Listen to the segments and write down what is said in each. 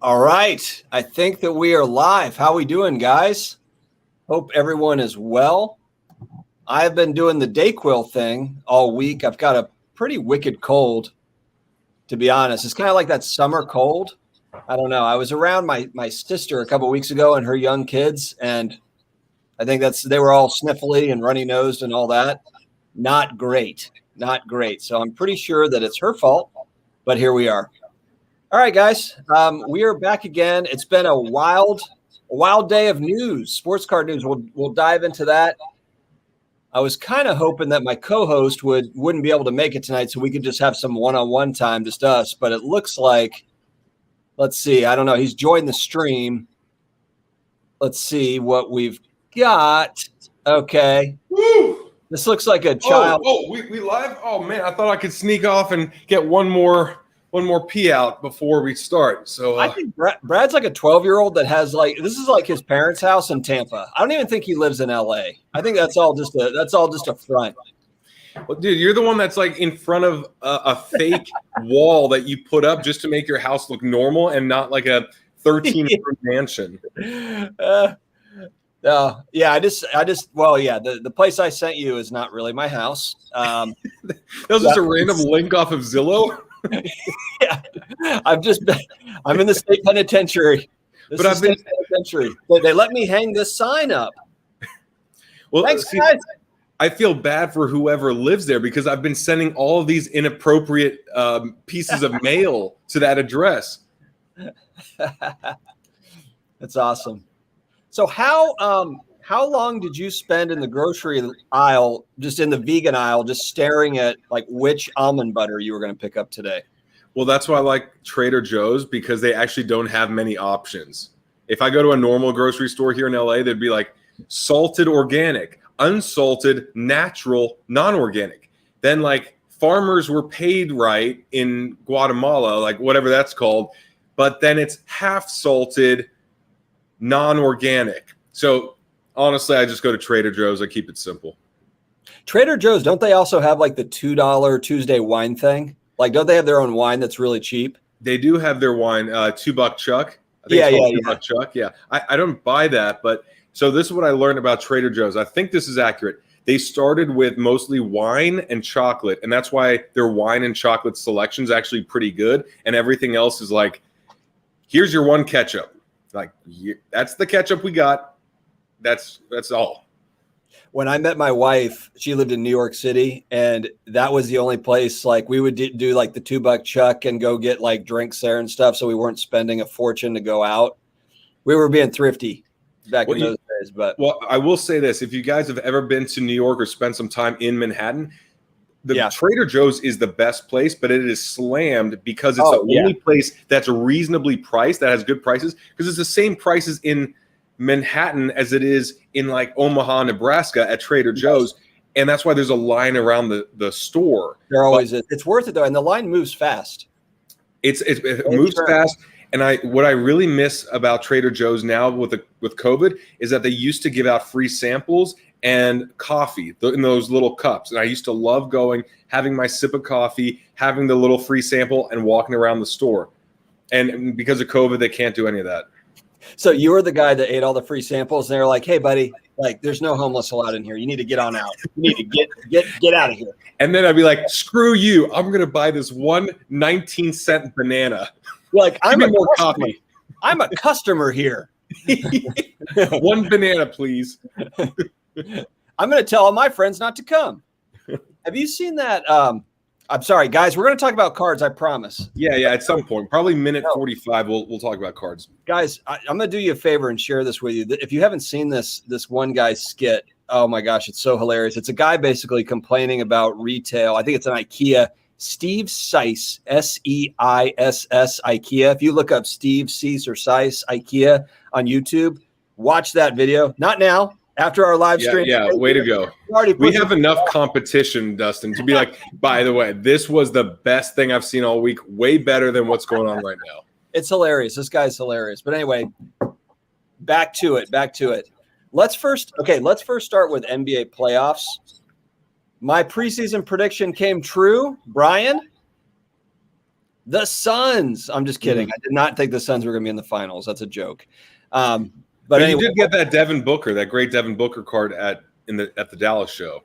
All right. I think that we are live. How we doing, guys? Hope everyone is well. I've been doing the Dayquil thing all week. I've got a pretty wicked cold, to be honest. It's kind of like that summer cold. I don't know. I was around my sister a couple of weeks ago and her young kids, and I think they were all sniffly and runny nosed and all that. Not great. Not great. So I'm pretty sure that it's her fault, but here we are. All right, guys, we are back again. It's been a wild day of news, sports card news. We'll dive into that. I was kind of hoping that my co-host wouldn't be able to make it tonight, so we could just have some one-on-one time, just us. But it looks like, let's see, I don't know. He's joined the stream. Let's see what we've got. Okay, Woo! This looks like a child. We live? Oh man, I thought I could sneak off and get one more pee out before we start. So I think Brad's like a 12-year-old that has this is like his parents' house in Tampa. I don't even think he lives in LA. I think that's all just a front. Well, dude, you're the one that's like in front of a fake wall that you put up just to make your house look normal and not like a 13-room mansion. The place I sent you is not really my house. That was just a random link off of Zillow. Yeah, I'm in the state penitentiary. Penitentiary. They let me hang this sign up. Well, thanks, guys. I feel bad for whoever lives there because I've been sending all of these inappropriate pieces of mail to that address. That's awesome. So how long did you spend in the grocery aisle, just in the vegan aisle, just staring at like which almond butter you were going to pick up today? Well, that's why I like Trader Joe's, because they actually don't have many options. If I go to a normal grocery store here in LA, they'd be like salted organic, unsalted, natural, non-organic. Then like farmers were paid right in Guatemala, like whatever that's called, but then it's half salted, non-organic. So honestly, I just go to Trader Joe's. I keep it simple. Trader Joe's, don't they also have like the $2 Tuesday wine thing? Like, don't they have their own wine that's really cheap? They do have their wine, $2 Chuck. I think it's called $2 Chuck. Yeah, I don't buy that, but so this is what I learned about Trader Joe's. I think this is accurate. They started with mostly wine and chocolate, and that's why their wine and chocolate selection is actually pretty good, and everything else is like, here's your one ketchup. Like, that's the ketchup we got. That's all. When I met my wife, she lived in New York City, and that was the only place like we would do like the $2 Chuck and go get like drinks there and stuff. So we weren't spending a fortune to go out. We were being thrifty back in those days. But I will say this: if you guys have ever been to New York or spent some time in Manhattan, Trader Joe's is the best place, but it is slammed because it's the only place that's reasonably priced, that has good prices, because it's the same prices in Manhattan as it is in like Omaha, Nebraska at Trader Joe's. And that's why there's a line around the store. There always is. It's worth it though. And the line moves fast. It moves fast. And what I really miss about Trader Joe's now with COVID is that they used to give out free samples and coffee in those little cups. And I used to love going, having my sip of coffee, having the little free sample and walking around the store. And because of COVID, they can't do any of that. So you were the guy that ate all the free samples, and they were like, "Hey, buddy, like, there's no homeless allowed in here. You need to get on out. You need to get out of here." And then I'd be like, "Screw you! I'm gonna buy this 19-cent banana. Like, I'm a more coffee. I'm a customer here. One banana, please." I'm gonna tell all my friends not to come. Have you seen that? I'm sorry, guys. We're going to talk about cards. I promise. Yeah. At some point, probably minute 45, we'll talk about cards. Guys, I'm going to do you a favor and share this with you. If you haven't seen this one guy's skit, oh my gosh, it's so hilarious. It's a guy basically complaining about retail. I think it's an IKEA. Steve Seiss, S-E-I-S-S, IKEA. If you look up Steve Seiss or Seiss IKEA on YouTube, watch that video. Not now. After our live stream. Yeah, way to go. We have enough competition, Dustin, to be like, by the way, this was the best thing I've seen all week. Way better than what's going on right now. It's hilarious. This guy's hilarious. But anyway, back to it. Let's first start with NBA playoffs. My preseason prediction came true. Brian, The Suns. I'm just kidding. I did not think the Suns were going to be in the finals. That's a joke. But anyway, you did get that Devin Booker, that great Devin Booker card at the Dallas show.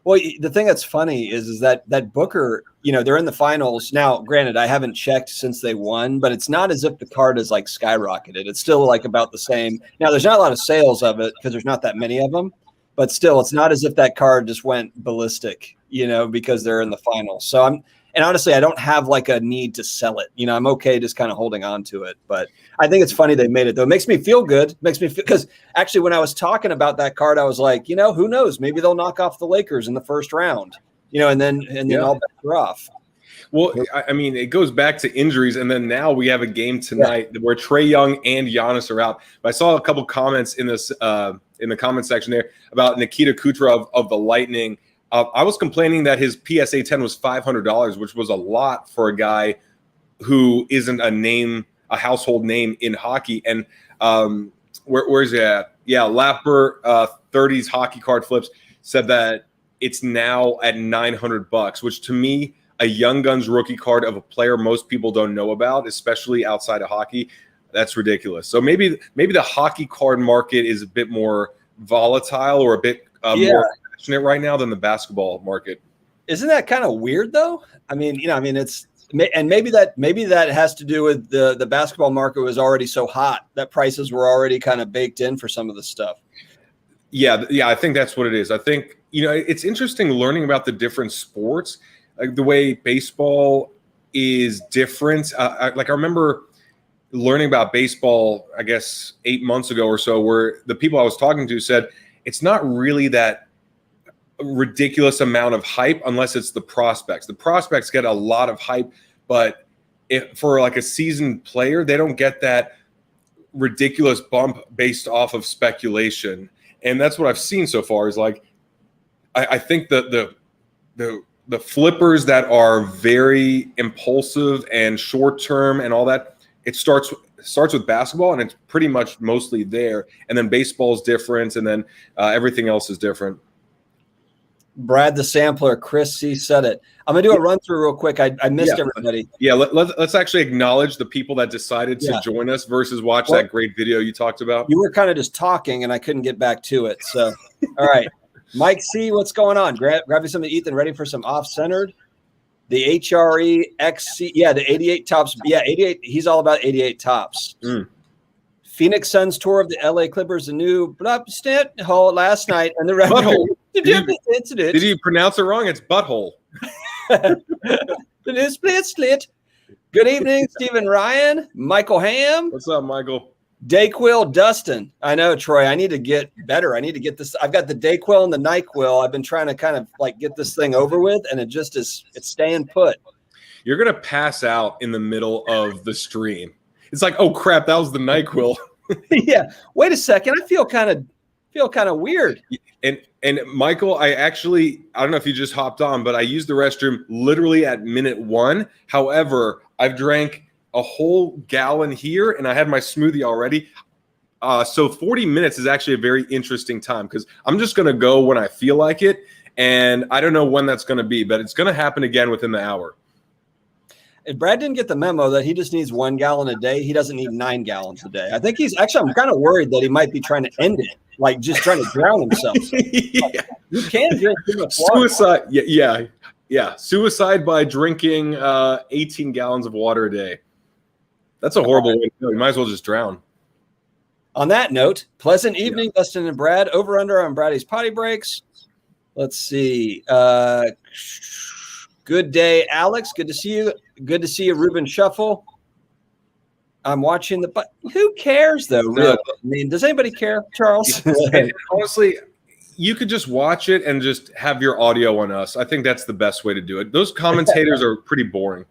Well, the thing that's funny is that Booker, they're in the finals now. Granted, I haven't checked since they won, but it's not as if the card is like skyrocketed. It's still like about the same. Now, there's not a lot of sales of it because there's not that many of them, but still, it's not as if that card just went ballistic, because they're in the finals. So and honestly, I don't have like a need to sell it. I'm okay just kind of holding on to it. But I think it's funny they made it, though. It makes me feel good. Because actually, when I was talking about that card, I was like, who knows? Maybe they'll knock off the Lakers in the first round, and then all bets are off. Well, I mean, it goes back to injuries, and then now we have a game tonight where Trae Young and Giannis are out. But I saw a couple comments in this in the comment section there about Nikita Kucherov of the Lightning. I was complaining that his PSA 10 was $500, which was a lot for a guy who isn't a household name in hockey. And where's he at? Yeah, Lapper 30s hockey card flips said that it's now at $900, which to me, a Young Guns rookie card of a player most people don't know about, especially outside of hockey, that's ridiculous. So maybe the hockey card market is a bit more volatile or a bit more passionate right now than the basketball market. Isn't that kind of weird though? It's, and maybe that has to do with the basketball market was already so hot that prices were already kind of baked in for some of the stuff. Yeah, I think that's what it is. I think, it's interesting learning about the different sports, like the way baseball is different. I remember learning about baseball, I guess 8 months ago or so, where the people I was talking to said it's not really that ridiculous amount of hype unless it's the prospects. The prospects get a lot of hype, but for like a seasoned player, they don't get that ridiculous bump based off of speculation. And that's what I've seen so far is like, I think that the flippers that are very impulsive and short term and all that, it starts with basketball and it's pretty much mostly there. And then baseball is different. And then everything else is different. Brad the Sampler, Chris C said it. I'm gonna do a run through real quick. I missed everybody. Yeah, let's actually acknowledge the people that decided to join us versus watch that great video you talked about. You were kind of just talking, and I couldn't get back to it. So, all right, Mike C, what's going on? Grab me something, Ethan. Ready for some off-centered? The HRE XC, the 88 tops. Yeah, 88. He's all about 88 tops. Phoenix Suns tour of the LA Clippers, the new stint hole last night, and the butthole. Did you pronounce it wrong? It's butthole. The new split. Good evening, Stephen Ryan, Michael Ham. What's up, Michael? Dayquil, Dustin. I know, Troy. I need to get better. I need to get this. I've got the Dayquil and the NyQuil. I've been trying to kind of like get this thing over with, and it's staying put. You're gonna pass out in the middle of the stream. It's like, oh crap, that was the NyQuil. Yeah. Wait a second. I feel kind of weird. And Michael, I don't know if you just hopped on, but I used the restroom literally at minute 1. However, I've drank a whole gallon here and I had my smoothie already. So 40 minutes is actually a very interesting time because I'm just going to go when I feel like it. And I don't know when that's going to be, but it's going to happen again within the hour. And Brad didn't get the memo that he just needs 1 gallon a day. He doesn't need 9 gallons a day. I think I'm kind of worried that he might be trying to end it, like just trying to drown himself. Yeah. You can drink too much water. Suicide. Yeah. Suicide by drinking 18 gallons of water a day. That's a horrible way to go. You might as well just drown. On that note, pleasant evening, Dustin and Brad. Over under on Brady's potty breaks. Let's see. Good day, Alex. Good to see you. Good to see you, Ruben Shuffle. I'm watching but who cares though? Really? I mean, does anybody care, Charles? Honestly, you could just watch it and just have your audio on us. I think that's the best way to do it. Those commentators are pretty boring.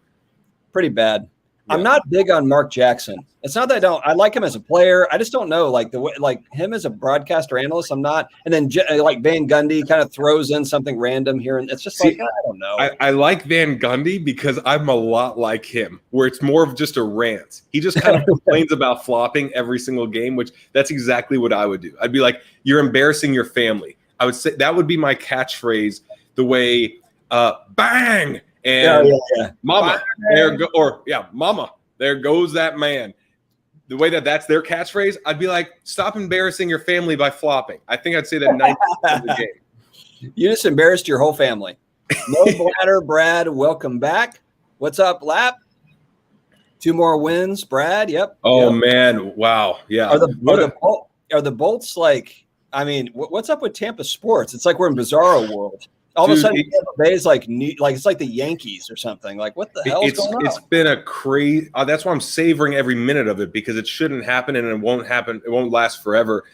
Pretty bad. Yeah. I'm not big on Mark Jackson. It's not that I like him as a player. I just don't know, like the way, like him as a broadcaster analyst. I'm not. And then like Van Gundy kind of throws in something random here, and it's just like I don't know. I like Van Gundy because I'm a lot like him, where it's more of just a rant. He just kind of complains about flopping every single game, which that's exactly what I would do. I'd be like, "You're embarrassing your family." I would say that would be my catchphrase. The way, bang. And yeah. Mama, Mama, there goes that man. The way that's their catchphrase, I'd be like, stop embarrassing your family by flopping. I think I'd say that 90% of the game. You just embarrassed your whole family. No Bladder, Brad, welcome back. What's up, Lap? 2 more wins, Brad. Yep. Oh, yep. Man. Wow. Yeah. Are the Bolts like, I mean, what's up with Tampa sports? It's like we're in bizarro world. All of a sudden, Tampa Bay is like it's like the Yankees or something. Like, what the hell is going on? It's been a crazy. That's why I'm savoring every minute of it, because it shouldn't happen and it won't happen. It won't last forever.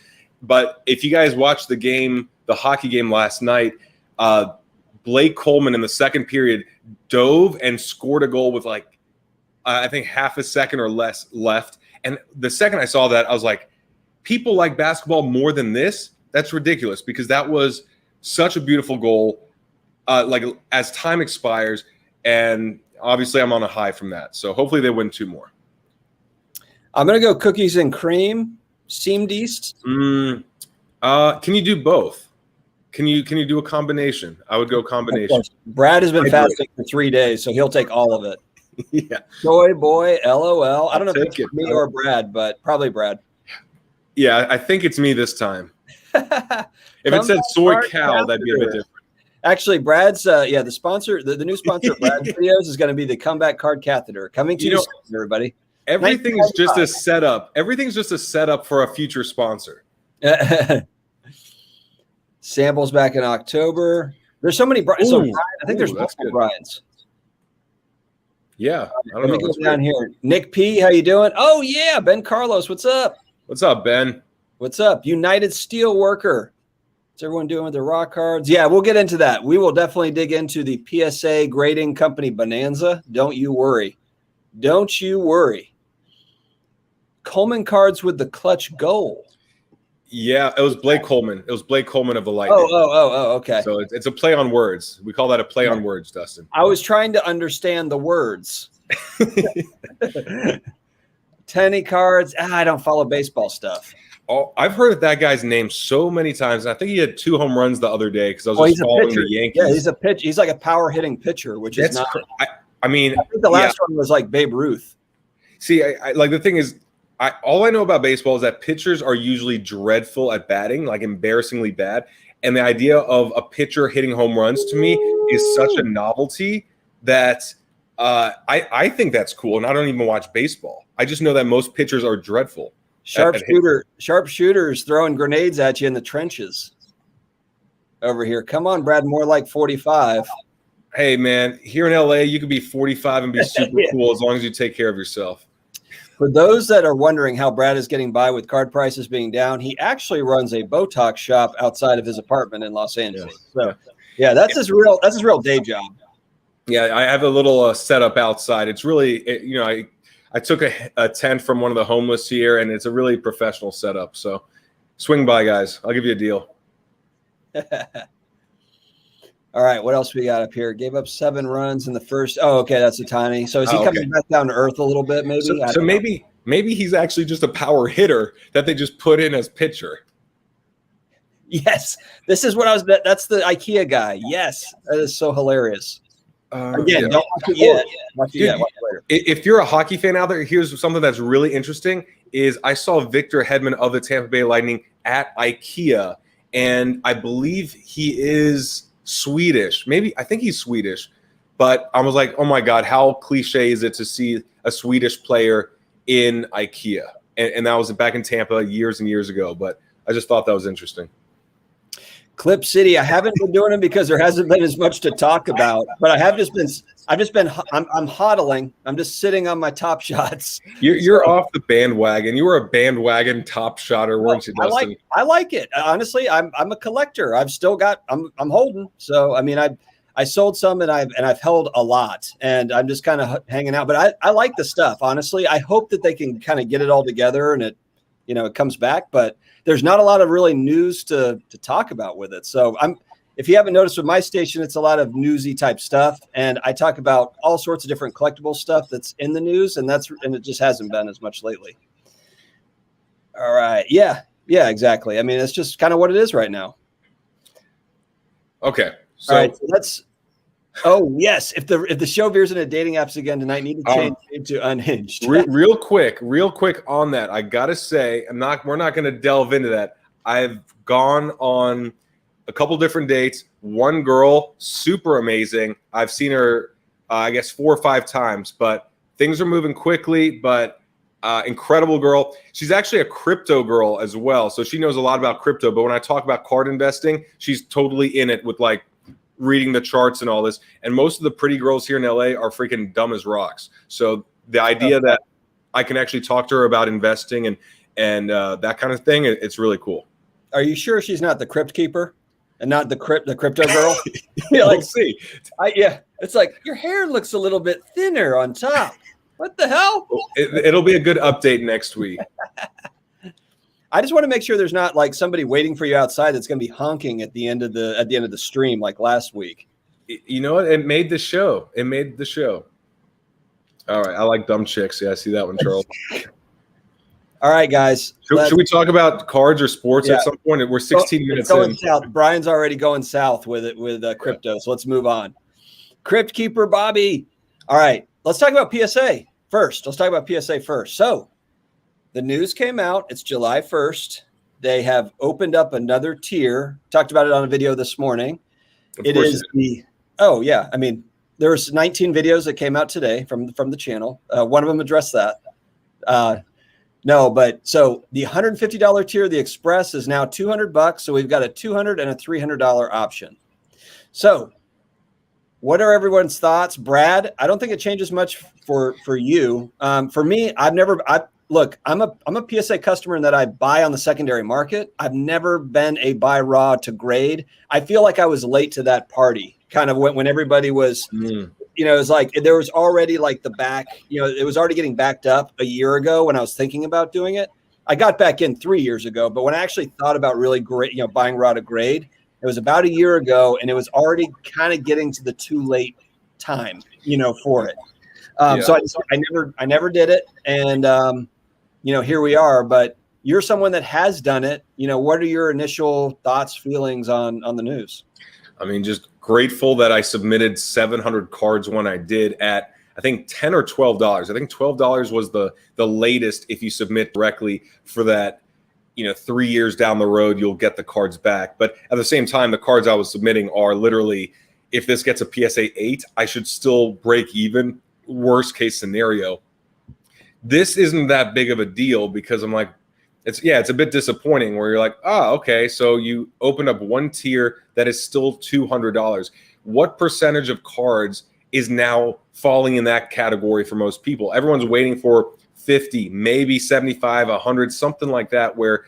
But if you guys watched the hockey game last night, Blake Coleman in the second period dove and scored a goal with I think half a second or less left. And the second I saw that, I was like, people like basketball more than this? That's ridiculous, because that was such a beautiful goal. As time expires, and obviously I'm on a high from that. So hopefully they win 2 more. I'm going to go cookies and cream. Seemed East. Can you do both? Can you do a combination? I would go combination. Brad has been fasting for 3 days, so he'll take all of it. Yeah. Joy boy, LOL. I don't know if it's me or Brad, but probably Brad. Yeah, I think it's me this time. If it said soy cow, that'd be a bit different. Actually, Brad's the sponsor, the new sponsor of Brad's videos is going to be the comeback card catheter coming to you, everybody. Everything is just a setup. Everything's just a setup for a future sponsor. Samples back in October. There's so many. I think there's multiple Brian's. Yeah, Let me go down here. Nick P, how you doing? Oh yeah, Ben Carlos, what's up? What's up, Ben? What's up, United Steelworker? What's everyone doing with their rock cards? Yeah, we'll get into that. We will definitely dig into the PSA grading company bonanza. Don't you worry. Don't you worry. Coleman cards with the clutch goal. Yeah, it was Blake Coleman. It was Blake Coleman of the Lightning. Oh, okay. So it's a play on words. We call that a play on words, Dustin. I was trying to understand the words. Tenny cards. I don't follow baseball stuff. Oh, I've heard that guy's name so many times. I think he had 2 home runs the other day because I was just following the Yankees. Yeah, he's a pitch. He's like a power hitting pitcher, which is not. I think the last one was like Babe Ruth. See, I like the thing is, all I know about baseball is that pitchers are usually dreadful at batting, like embarrassingly bad. And the idea of a pitcher hitting home runs to me is such a novelty that I think that's cool. And I don't even watch baseball. I just know that most pitchers are dreadful. Sharpshooters throwing grenades at you in the trenches over here. Come on, Brad, more like 45. Hey, man, here in LA, you could be 45 and be super cool as long as you take care of yourself. For those that are wondering how Brad is getting by with card prices being down, he actually runs a Botox shop outside of his apartment in Los Angeles. So, yeah, that's his real day job. Yeah, I have a little setup outside. It's really, I took a tent from one of the homeless here, and it's a really professional setup. So, swing by, guys. I'll give you a deal. All right, what else we got up here? Gave up 7 runs in the first. Oh, okay, that's a tiny. So is he coming back down to earth a little bit? Maybe. So maybe he's actually just a power hitter that they just put in as pitcher. Yes, this is what I was. That's the IKEA guy. Yes, that is so hilarious. Again, don't watch it yet. Watch it later. If you're a hockey fan out there, here's something that's really interesting. Is I saw Victor Hedman of the Tampa Bay Lightning at IKEA, and I believe he is Swedish. I think he's Swedish, but I was like, oh my God, how cliche is it to see a Swedish player in IKEA? And that was back in Tampa years and years ago, but I just thought that was interesting. Clip City, I haven't been doing them because there hasn't been as much to talk about, but I'm hodling. I'm just sitting on my top shots. You're off the bandwagon. You were a bandwagon top shotter, weren't you, Dustin? I like it. Honestly, I'm a collector. I've still got, I'm holding. So, I mean, I sold some and I've held a lot, and I'm just kind of hanging out, but I like the stuff. Honestly, I hope that they can kind of get it all together and it comes back, but there's not a lot of really news to talk about with it. So if you haven't noticed with my station, it's a lot of newsy type stuff. And I talk about all sorts of different collectible stuff that's in the news, and it just hasn't been as much lately. All right. Yeah, exactly. I mean, it's just kind of what it is right now. Okay. So, all right, so Oh yes, if the show veers into dating apps again tonight, need to change it to Unhinged. real quick on that. I gotta say, we're not gonna delve into that. I've gone on a couple different dates. One girl, super amazing. I've seen her, I guess 4 or 5 times, but things are moving quickly. But incredible girl. She's actually a crypto girl as well, so she knows a lot about crypto. But when I talk about card investing, she's totally in it with like reading the charts and all this. And most of the pretty girls here in LA are freaking dumb as rocks. So the idea that I can actually talk to her about investing and that kind of thing, it's really cool. Are you sure she's not the crypt keeper and not the crypto girl? Yeah, like, see. It's like your hair looks a little bit thinner on top. What the hell? It'll be a good update next week. I just want to make sure there's not like somebody waiting for you outside that's going to be honking at the end of the stream like last week. You know what? It made the show. All right, I like dumb chicks. Yeah, I see that one, Charles. All right, guys. Should we talk about cards or sports at some point? We're 16 minutes in. South. Brian's already going south with it with crypto. So let's move on. Crypt Keeper Bobby. All right, let's talk about PSA first. So the news came out. It's July 1st. They have opened up another tier. Talked about it on a video this morning. I mean, there's 19 videos that came out today from the channel. One of them addressed that. So the $150 tier, the Express, is now $200. So we've got a $200 and a $300 option. So what are everyone's thoughts? Brad, I don't think it changes much for you. For me, I'm a PSA customer in that I buy on the secondary market. I've never been a buy raw to grade. I feel like I was late to that party, kind of when everybody was, it was like there was already like the back, it was already getting backed up a year ago when I was thinking about doing it. I got back in 3 years ago, but when I actually thought about really great, buying raw to grade, it was about a year ago, and it was already kind of getting to the too late time, for it. So I never did it, and here we are. But you're someone that has done it. What are your initial thoughts, feelings on the news? I mean, just grateful that I submitted 700 cards when I did at, I think, $10 or $12. I think $12 was the latest if you submit directly for that. 3 years down the road, you'll get the cards back. But at the same time, the cards I was submitting are literally, if this gets a PSA 8, I should still break even. Worst case scenario. This isn't that big of a deal because I'm like, it's a bit disappointing where you're like, okay, so you open up one tier that is still $200. What percentage of cards is now falling in that category for most people? Everyone's waiting for 50, maybe 75, 100, something like that, where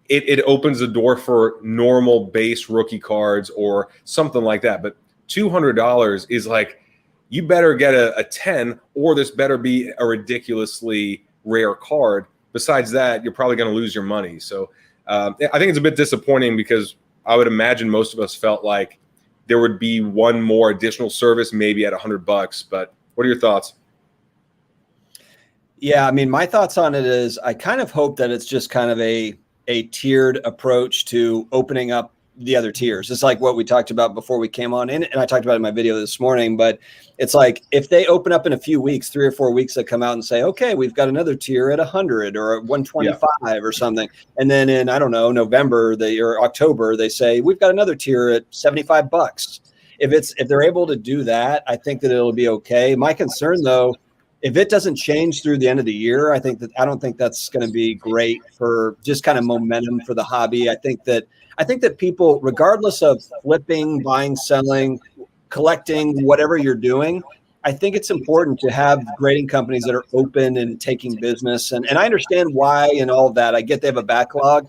it opens the door for normal base rookie cards or something like that. But $200 is like, you better get a 10, or this better be a ridiculously rare card. Besides that, you're probably going to lose your money. So I think it's a bit disappointing because I would imagine most of us felt like there would be one more additional service, maybe at $100. But what are your thoughts? Yeah, I mean, my thoughts on it is I kind of hope that it's just kind of a tiered approach to opening up the other tiers. It's like what we talked about before we came on in, and I talked about it in my video this morning, but it's like if they open up in a few weeks, 3 or 4 weeks, that come out and say, okay, we've got another tier at 100 or 125 or something. And then in, I don't know, November or October, they say, we've got another tier at $75. If they're able to do that, I think that it'll be okay. My concern though, if it doesn't change through the end of the year, I don't think that's going to be great for just kind of momentum for the hobby. I think that people, regardless of flipping, buying, selling, collecting, whatever you're doing, I think it's important to have grading companies that are open and taking business. And I understand why and all of that. I get they have a backlog,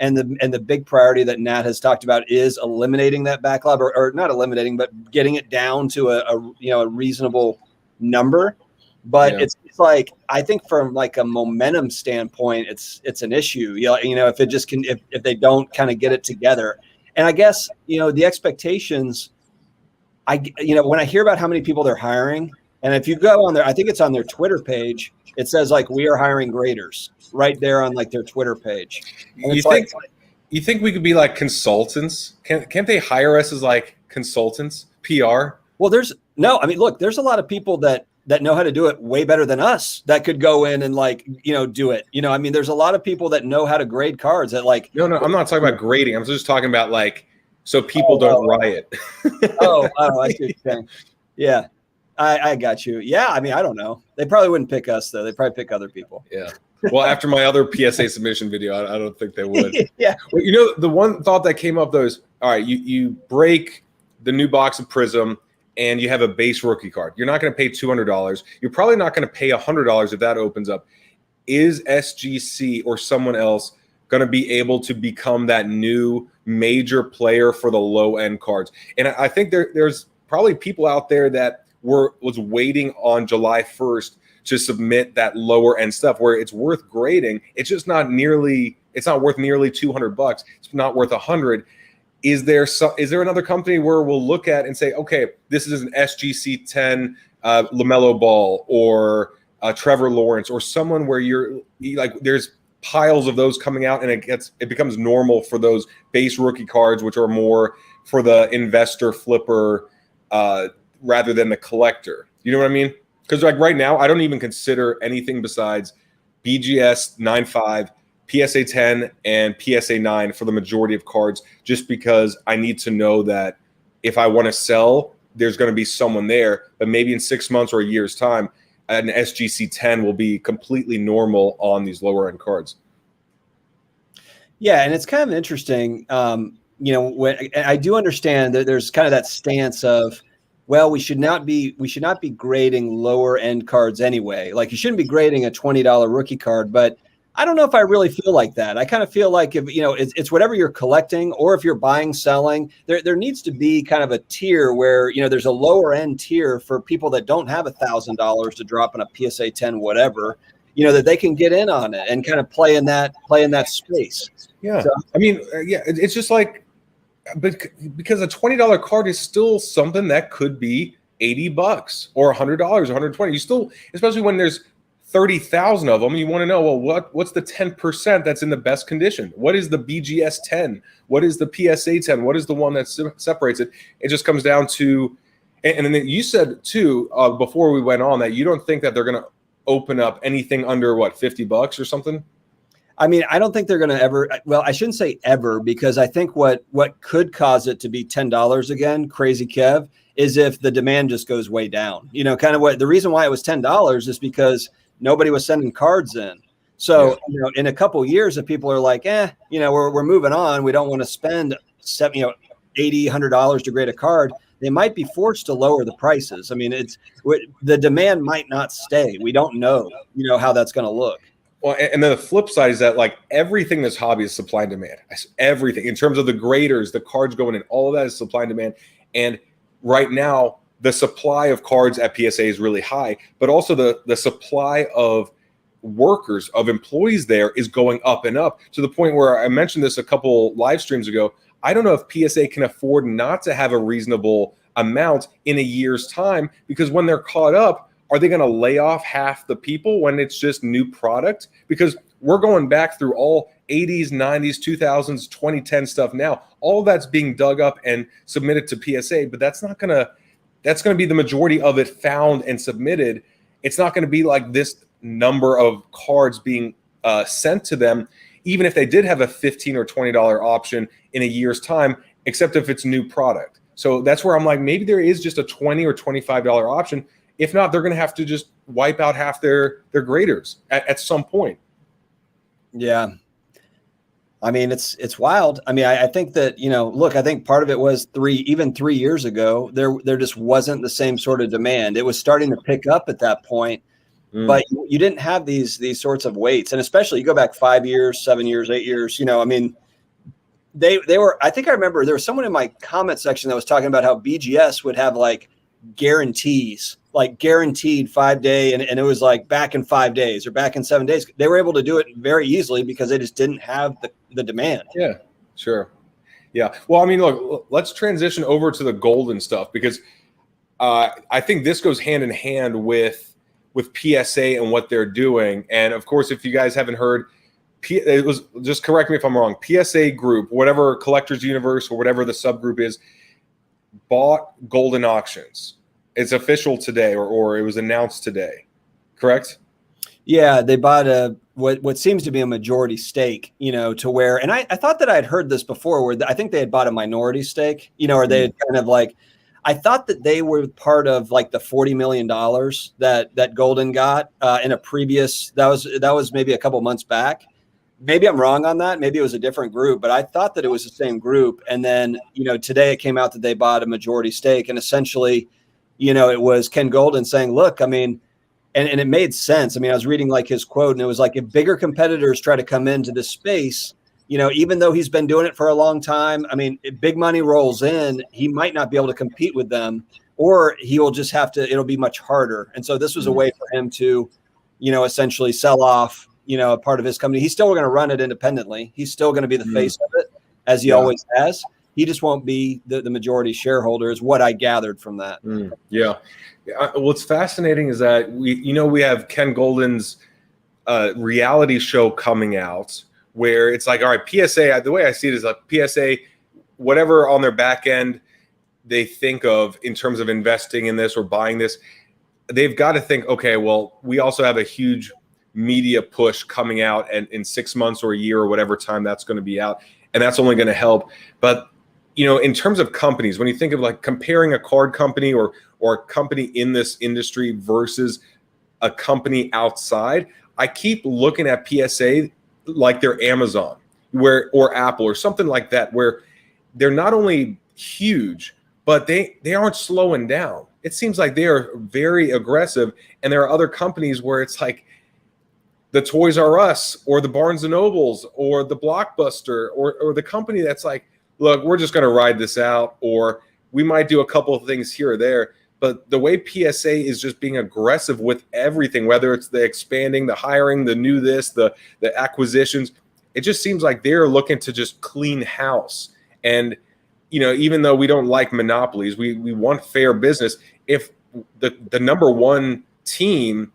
and the big priority that Nat has talked about is eliminating that backlog, or not eliminating, but getting it down to a reasonable number. But it's like, I think from like a momentum standpoint, it's an issue. If it just if they don't kind of get it together. And I guess, the expectations, when I hear about how many people they're hiring, and if you go on there, I think it's on their Twitter page, it says like, we are hiring graders right there on like their Twitter page. And you think we could be like consultants? Can't they hire us as like consultants? PR? Well, I mean, look, there's a lot of people that know how to do it way better than us that could go in and do it. I mean, there's a lot of people that know how to grade cards that No, I'm not talking about grading. I'm just talking about so people don't riot. I see what you're saying. Yeah, I got you. Yeah, I mean, I don't know. They probably wouldn't pick us though. They'd probably pick other people. Yeah. Well, after my other PSA submission video, I don't think they would. Yeah. Well, the one thought that came up though is, all right, you break the new box of Prism and you have a base rookie card. You're not going to pay $200. You're probably not going to pay $100 if that opens up. Is SGC or someone else going to be able to become that new major player for the low end cards? And I think there's probably people out there that was waiting on July 1st to submit that lower end stuff where it's worth grading. It's just not worth nearly $200. It's not worth $100. Is there another company where we'll look at and say, okay, this is an SGC 10 LaMelo Ball or Trevor Lawrence or someone where you're there's piles of those coming out and it becomes normal for those base rookie cards, which are more for the investor flipper rather than the collector. You know what I mean? Because right now, I don't even consider anything besides BGS 9.5, PSA 10, and PSA 9 for the majority of cards, just because I need to know that if I want to sell, there's going to be someone there. But maybe in 6 months or a year's time, an SGC 10 will be completely normal on these lower end cards. Yeah, and it's kind of interesting. When I do understand that there's kind of that stance of, well, we should not be grading lower end cards anyway. Like, you shouldn't be grading a $20 rookie card, but I don't know if I really feel like that. I kind of feel like if it's whatever you're collecting, or if you're buying, selling, there needs to be kind of a tier where there's a lower end tier for people that don't have $1,000 to drop in a PSA 10 whatever, that they can get in on it and kind of play in that space. Yeah, so, I mean, it's just like. But because a $20 card is still something that could be $80 or $100 or $120. You still, especially when there's 30,000 of them, you want to know, well, what's the 10% that's in the best condition? What is the BGS 10? What is the PSA 10? What is the one that separates it? It just comes down to, and then you said too before we went on that you don't think that they're going to open up anything under $50 or something. I mean, I don't think they're going to ever. Well, I shouldn't say ever, because I think what could cause it to be $10 again, crazy Kev, is if the demand just goes way down. Kind of what the reason why it was $10 is because nobody was sending cards in. So, in a couple of years, if people are like, we're moving on, we don't want to spend $80, $100 to grade a card, they might be forced to lower the prices. I mean, the demand might not stay. We don't know, how that's going to look. Well, and then the flip side is that everything in this hobby is supply and demand. Everything in terms of the graders, the cards going in, all of that is supply and demand. And right now, the supply of cards at PSA is really high, but also the supply of workers, of employees there is going up and up to the point where I mentioned this a couple live streams ago. I don't know if PSA can afford not to have a reasonable amount in a year's time, because when they're caught up, are they going to lay off half the people when it's just new product? Because we're going back through all 80s, 90s, 2000s, 2010 stuff now. All of that's being dug up and submitted to PSA, but that's going to be the majority of it found and submitted. It's not going to be like this number of cards being sent to them, even if they did have a $15 or $20 option in a year's time, except if it's new product. So that's where I'm like, maybe there is just a $20 or $25 option. If not, they're going to have to just wipe out half their graders at some point. Yeah. I mean, it's wild. I mean, I think that, look, I think part of it was 3 years ago, there just wasn't the same sort of demand. It was starting to pick up at that point, but you didn't have these sorts of weights. And especially you go back 5 years, 7 years, 8 years, I mean, they were, I think I remember there was someone in my comment section that was talking about how BGS would have guarantees, guaranteed 5 day. And it was back in 5 days or back in 7 days. They were able to do it very easily because they just didn't have the demand. Yeah, sure. Yeah. Well, I mean, look, let's transition over to the golden stuff, because I think this goes hand in hand with PSA and what they're doing. And of course, if you guys haven't heard, it was, just correct me if I'm wrong, PSA group, whatever Collectors Universe or whatever the subgroup is, bought Golden Auctions. It's official today, or it was announced today, correct? Yeah, they bought what seems to be a majority stake, to where, and I thought that I had heard this before, where I think they had bought a minority stake, or they had kind of like, I thought that they were part of like the $40 million that Golden got in a previous, that was maybe a couple months back. Maybe I'm wrong on that. Maybe it was a different group, but I thought that it was the same group. And then, today it came out that they bought a majority stake, and essentially, it was Ken Golden saying, look, I mean, and it made sense. I mean, I was reading like his quote, and it was like, if bigger competitors try to come into this space, even though he's been doing it for a long time, I mean, if big money rolls in, he might not be able to compete with them, or he will just have to, it'll be much harder. And so this was a way for him to, essentially sell off, a part of his company. He's still going to run it independently. He's still going to be the face of it, as he always has. He just won't be the majority shareholder, is what I gathered from that. Yeah. What's fascinating is that we have Ken Golden's reality show coming out, where it's like, all right, PSA, the way I see it is like PSA, whatever on their back end they think of in terms of investing in this or buying this, they've got to think, okay, well, we also have a huge media push coming out, and in 6 months or a year or whatever time that's going to be out, and that's only going to help. But in terms of companies, when you think of like comparing a card company or a company in this industry versus a company outside, I keep looking at PSA like they're Amazon or Apple or something like that, where they're not only huge, but they aren't slowing down. It seems like they are very aggressive, and there are other companies where it's like the Toys R Us or the Barnes and Nobles or the Blockbuster or the company that's like, look, we're just going to ride this out, or we might do a couple of things here or there. But the way PSA is just being aggressive with everything, whether it's the expanding, the hiring, the new this, the acquisitions, it just seems like they're looking to just clean house. And, even though we don't like monopolies, we want fair business. If the number one team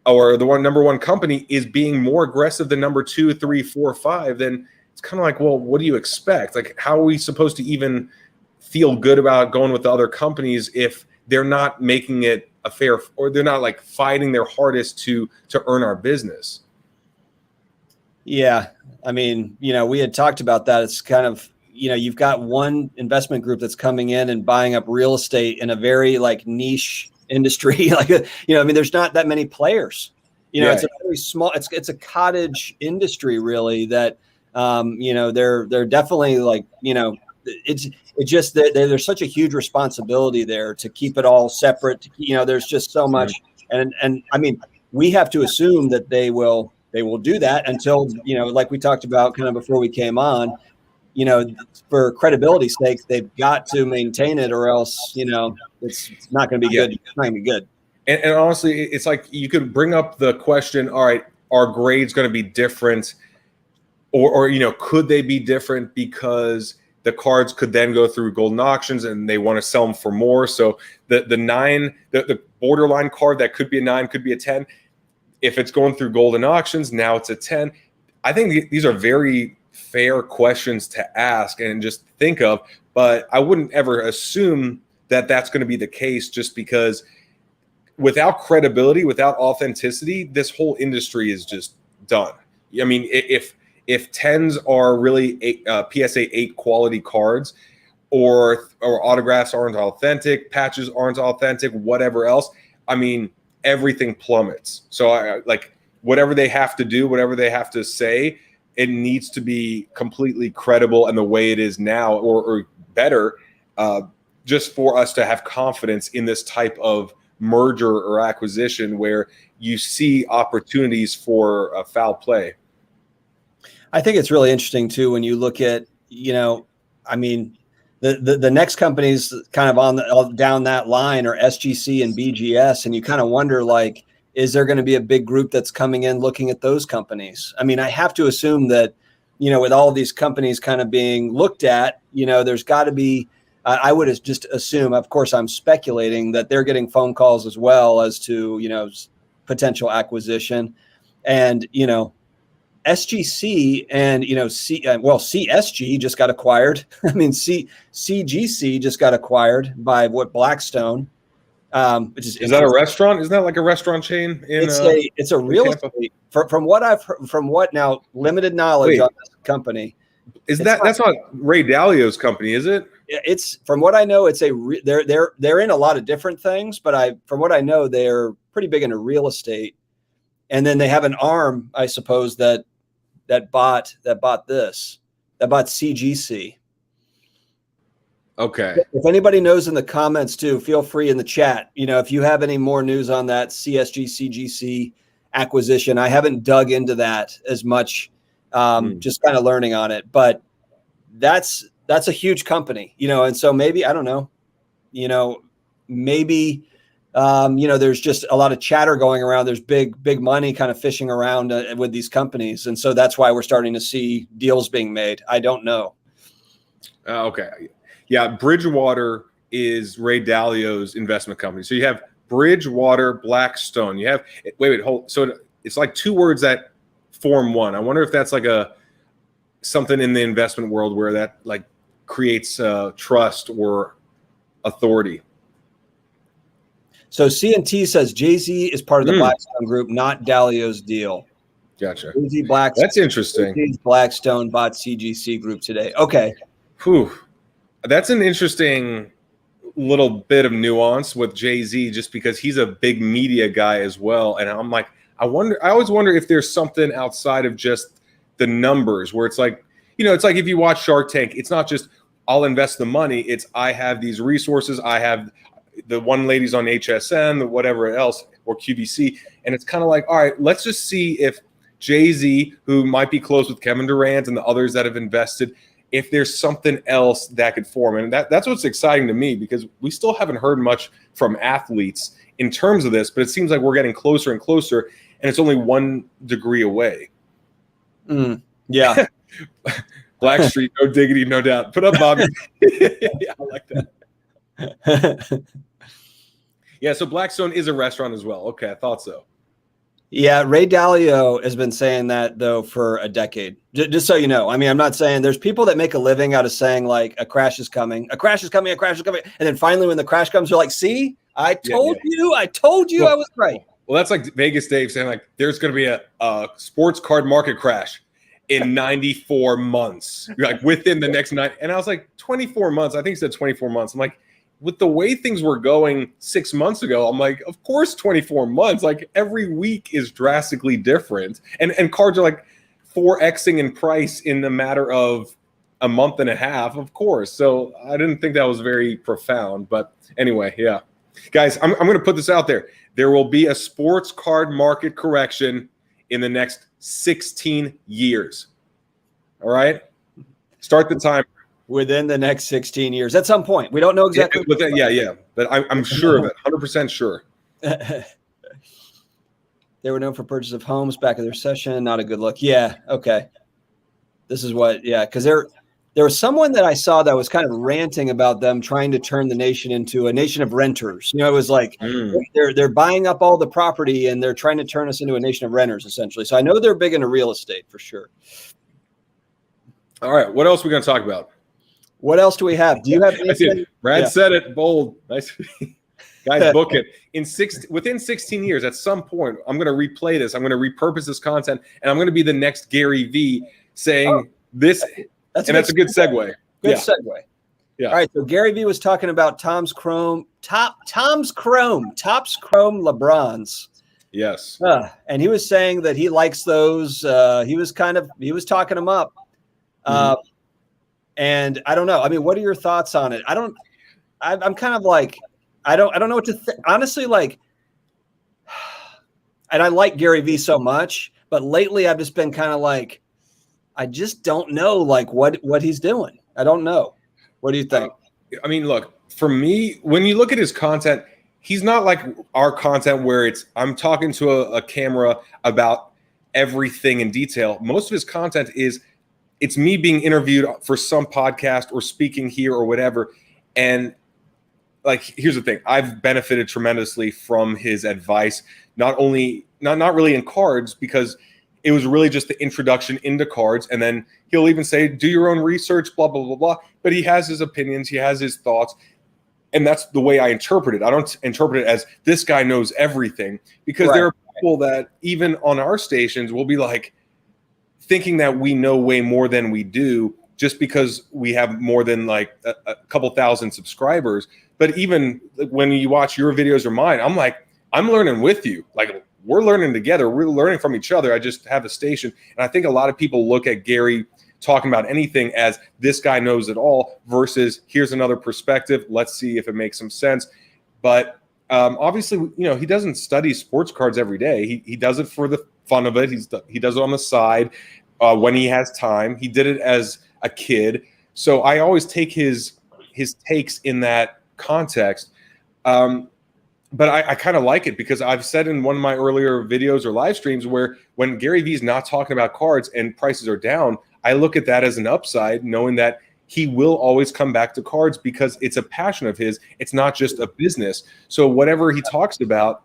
or the number one company is being more aggressive than number 2, 3, 4, 5, then it's kind of like, well, what do you expect? Like, how are we supposed to even feel good about going with the other companies if they're not making it a fair, or they're not like fighting their hardest to earn our business? Yeah. I mean, we had talked about that. It's kind of, you've got one investment group that's coming in and buying up real estate in a very like niche industry. Like, I mean, there's not that many players, it's a very small, it's a cottage industry really that, they're definitely like, it's just that there's such a huge responsibility there to keep it all separate. There's just so much. And I mean, we have to assume that they will do that until, like we talked about kind of before we came on, for credibility's sake, they've got to maintain it, or else, it's not going to be good. It's not going to be good. And honestly, it's like you could bring up the question, all right, are grades going to be different? Or could they be different because the cards could then go through Golden Auctions and they want to sell them for more? So the borderline card that could be a 9, could be a 10. If it's going through Golden Auctions, now it's a 10. I think these are very fair questions to ask and just think of, but I wouldn't ever assume that that's going to be the case, just because without credibility, without authenticity, this whole industry is just done. I mean, if 10s are really PSA 8 quality cards, or autographs aren't authentic, patches aren't authentic, whatever else, I mean, everything plummets. So like whatever they have to do, whatever they have to say, it needs to be completely credible and the way it is now, or better, just for us to have confidence in this type of merger or acquisition where you see opportunities for foul play. I think it's really interesting too when you look at, I mean, the next companies kind of on down that line are SGC and BGS, and you kind of wonder, like, is there going to be a big group that's coming in looking at those companies? I mean, I have to assume that, with all of these companies kind of being looked at, there's got to be. I would just assume, of course, I'm speculating, that they're getting phone calls as well as to potential acquisition, and SGC and CSG just got acquired. I mean, CGC just got acquired by Blackstone, which is that a restaurant? Isn't that like a restaurant chain? It's a real estate. From what I've heard, now limited knowledge on this company. That's not Ray Dalio's company, is it? It's from what I know, they're in a lot of different things, but from what I know, they're pretty big into real estate. And then they have an arm, I suppose, that bought CGC. Okay. If anybody knows in the comments too, feel free in the chat. If you have any more news on that CGC acquisition, I haven't dug into that as much, just kind of learning on it. But that's a huge company, and so maybe, I don't know, maybe. There's just a lot of chatter going around. There's big money kind of fishing around with these companies. And so that's why we're starting to see deals being made. I don't know. Okay. Yeah. Bridgewater is Ray Dalio's investment company. So you have Bridgewater, Blackstone. You have, hold. So it's like two words that form one. I wonder if that's like something in the investment world where that like creates trust or authority. So CNT says Jay-Z is part of the Blackstone group, not Dalio's deal. Gotcha. Jay-Z Blackstone. That's interesting. Jay-Z Blackstone bought CGC group today. Okay. Whew. That's an interesting little bit of nuance with Jay-Z, just because he's a big media guy as well. And I'm like, I always wonder if there's something outside of just the numbers where it's like, it's like if you watch Shark Tank, it's not just I'll invest the money. It's I have these resources. I have the one lady's on HSN, whatever else, or QVC. And it's kind of like, all right, let's just see if Jay-Z, who might be close with Kevin Durant and the others that have invested, if there's something else that could form. And that's what's exciting to me, because we still haven't heard much from athletes in terms of this, but it seems like we're getting closer and closer, and it's only 1 degree away. Yeah. Blackstreet, no diggity, no doubt. Put up, Bobby. Yeah, I like that. Yeah, so Blackstone is a restaurant as well. Okay, I thought so. Yeah, Ray Dalio has been saying that, though, for a decade. Just so you know. I mean, I'm not saying there's people that make a living out of saying, like, a crash is coming, a crash is coming, a crash is coming. And then finally when the crash comes, you're like, see, I told you I was right. Well, that's like Vegas Dave saying, like, there's going to be a sports card market crash in 94 months, like within the next 9. And I was like, 24 months. I think he said 24 months. I'm like, with the way things were going 6 months ago, I'm like, of course, 24 months. Like every week is drastically different. And cards are like 4xing in price in the matter of a month and a half, of course. So I didn't think that was very profound. But anyway, yeah. Guys, I'm going to put this out there. There will be a sports card market correction in the next 16 years. All right? Start the time. Within the next 16 years, at some point. We don't know exactly. Yeah. But I'm sure of it, 100% sure. They were known for purchase of homes back in their session. Not a good look. Yeah, okay. This is what, because there was someone that I saw that was kind of ranting about them trying to turn the nation into a nation of renters. It was like they're buying up all the property and they're trying to turn us into a nation of renters, essentially. So I know they're big into real estate for sure. All right, what else are we going to talk about? What else do we have? Do you have anything? Brad said it bold. Nice. Guys, book it. Within 16 years, at some point, I'm going to replay this. I'm going to repurpose this content, and I'm going to be the next Gary V saying this. That's a good segue. Good segue. Yeah. All right. So Gary V was talking about Topps Chrome LeBrons. Yes. And he was saying that he likes those. He was talking them up. And I don't know. I mean, what are your thoughts on it? I'm kind of like, I don't know what to think. Honestly, like, and I like Gary V so much, but lately I've just been kind of like, I just don't know, like, what he's doing. I don't know. What do you think? I mean, look, for me, when you look at his content, he's not like our content where I'm talking to a camera about everything in detail. Most of his content it's me being interviewed for some podcast or speaking here or whatever. And like, here's the thing. I've benefited tremendously from his advice, not really in cards, because it was really just the introduction into cards. And then he'll even say, do your own research, blah, blah, blah, blah. But he has his opinions. He has his thoughts. And that's the way I interpret it. I don't interpret it as this guy knows everything, because there are people that even on our stations will be like thinking that we know way more than we do just because we have more than like a couple thousand subscribers. But even when you watch your videos or mine, I'm like, I'm learning with you. Like, we're learning together. We're learning from each other. I just have a station. And I think a lot of people look at Gary talking about anything as this guy knows it all versus here's another perspective. Let's see if it makes some sense. But obviously, you know, he doesn't study sports cards every day. He does it for the fun of it. He does it on the side when he has time. He did it as a kid. So I always take his takes in that context. But I kind of like it, because I've said in one of my earlier videos or live streams where when Gary Vee is not talking about cards and prices are down, I look at that as an upside, knowing that he will always come back to cards because it's a passion of his. It's not just a business. So whatever he talks about,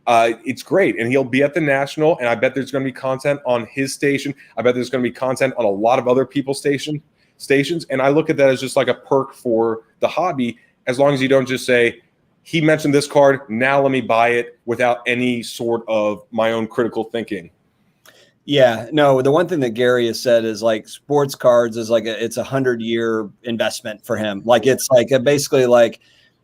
it's great. And he'll be at the National, and I bet there's going to be content on his station. I bet there's going to be content on a lot of other people's stations. And I look at that as just like a perk for the hobby, as long as you don't just say, he mentioned this card, now let me buy it, without any sort of my own critical thinking. Yeah, no, the one thing that Gary has said is like sports cards is like it's 100-year investment for him. Like it's like basically like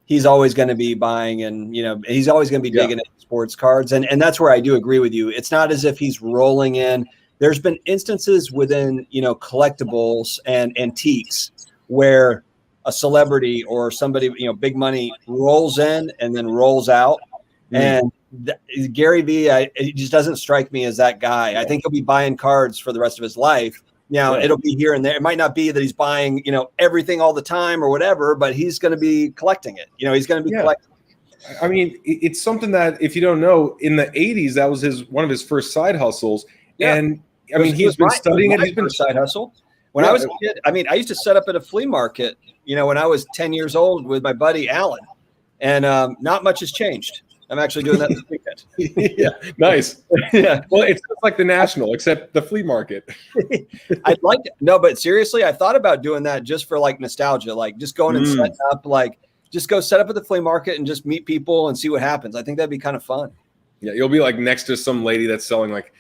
he's always going to be buying, and you know, he's always going to be digging at sports cards. And that's where I do agree with you. It's not as if he's rolling in. There's been instances within, you know, collectibles and antiques where a celebrity or somebody, you know, big money rolls in and then rolls out. And Gary Vee, he just doesn't strike me as that guy. I think he'll be buying cards for the rest of his life. Now, it'll be here and there. It might not be that he's buying, you know, everything all the time or whatever, but he's going to be collecting it. You know, he's going to be collecting. I mean, it's something that, if you don't know, in the 80s, that was one of his first side hustles. Yeah. And I mean, he's been studying it. He's been side hustle. When I was a kid, I mean, I used to set up at a flea market, you know, when I was 10 years old with my buddy Alan, and not much has changed. I'm actually doing that this weekend. Yeah, nice. Yeah. Well, it's just like the National, except the flea market. I'd like to, no, but seriously, I thought about doing that just for like nostalgia, like just going and setting up, like just go set up at the flea market and just meet people and see what happens. I think that'd be kind of fun. Yeah, you'll be like next to some lady that's selling like,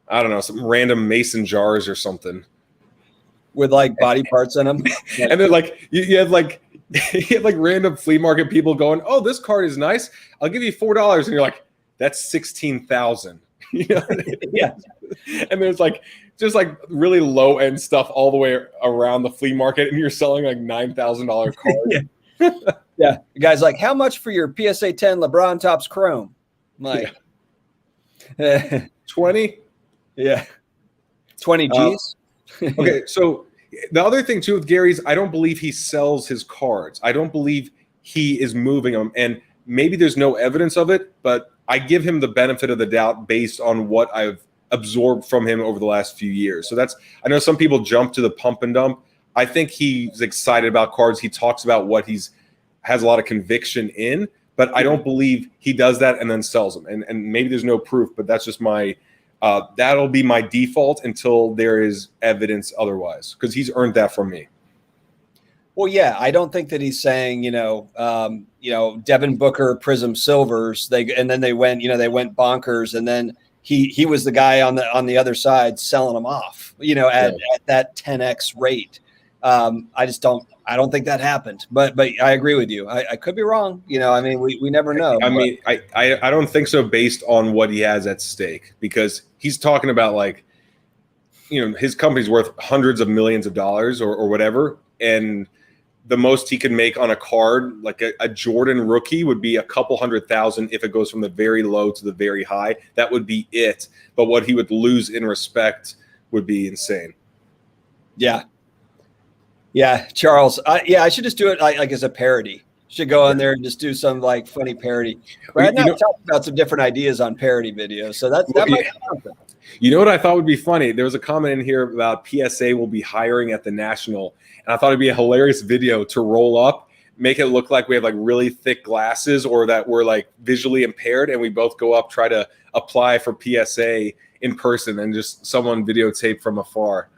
I don't know, some random mason jars or something with like body parts in them. And then like you have like random flea market people going, "Oh, this card is nice. I'll give you $4," and you're like, "That's 16,000." You know? Yeah. And there's like just like really low end stuff all the way around the flea market, and you're selling like $9,000 cards. Yeah. The guy's like, "How much for your PSA 10 LeBron Topps Chrome?" I'm like, 20. Yeah. 20 G's. Okay, so the other thing too with Gary's, I don't believe he sells his cards. I don't believe he is moving them, and maybe there's no evidence of it, but I give him the benefit of the doubt based on what I've absorbed from him over the last few years. So I know some people jump to the pump and dump. I think he's excited about cards. He talks about what has a lot of conviction in, but I don't believe he does that and then sells them. And maybe there's no proof, but that's just my that'll be my default until there is evidence otherwise, because he's earned that from me. Well, yeah, I don't think that he's saying, Devin Booker Prism Silvers. They went bonkers, and then he was the guy on the other side selling them off, at that 10x rate. I don't think that happened, but I agree with you. I could be wrong. We never know. I don't think so, based on what he has at stake, because he's talking about his company's worth hundreds of millions of dollars or whatever. And the most he could make on a card, like a Jordan rookie, would be a couple $100,000 if it goes from the very low to the very high. That would be it. But what he would lose in respect would be insane. Yeah. Yeah, Charles. I should just do it like as a parody. Should go on there and just do some funny parody. Brad and I talked about some different ideas on parody videos, so that might be something. You know what I thought would be funny? There was a comment in here about PSA will be hiring at the National, and I thought it'd be a hilarious video to roll up, make it look like we have really thick glasses or that we're visually impaired, and we both go up, try to apply for PSA in person than just someone videotaped from afar.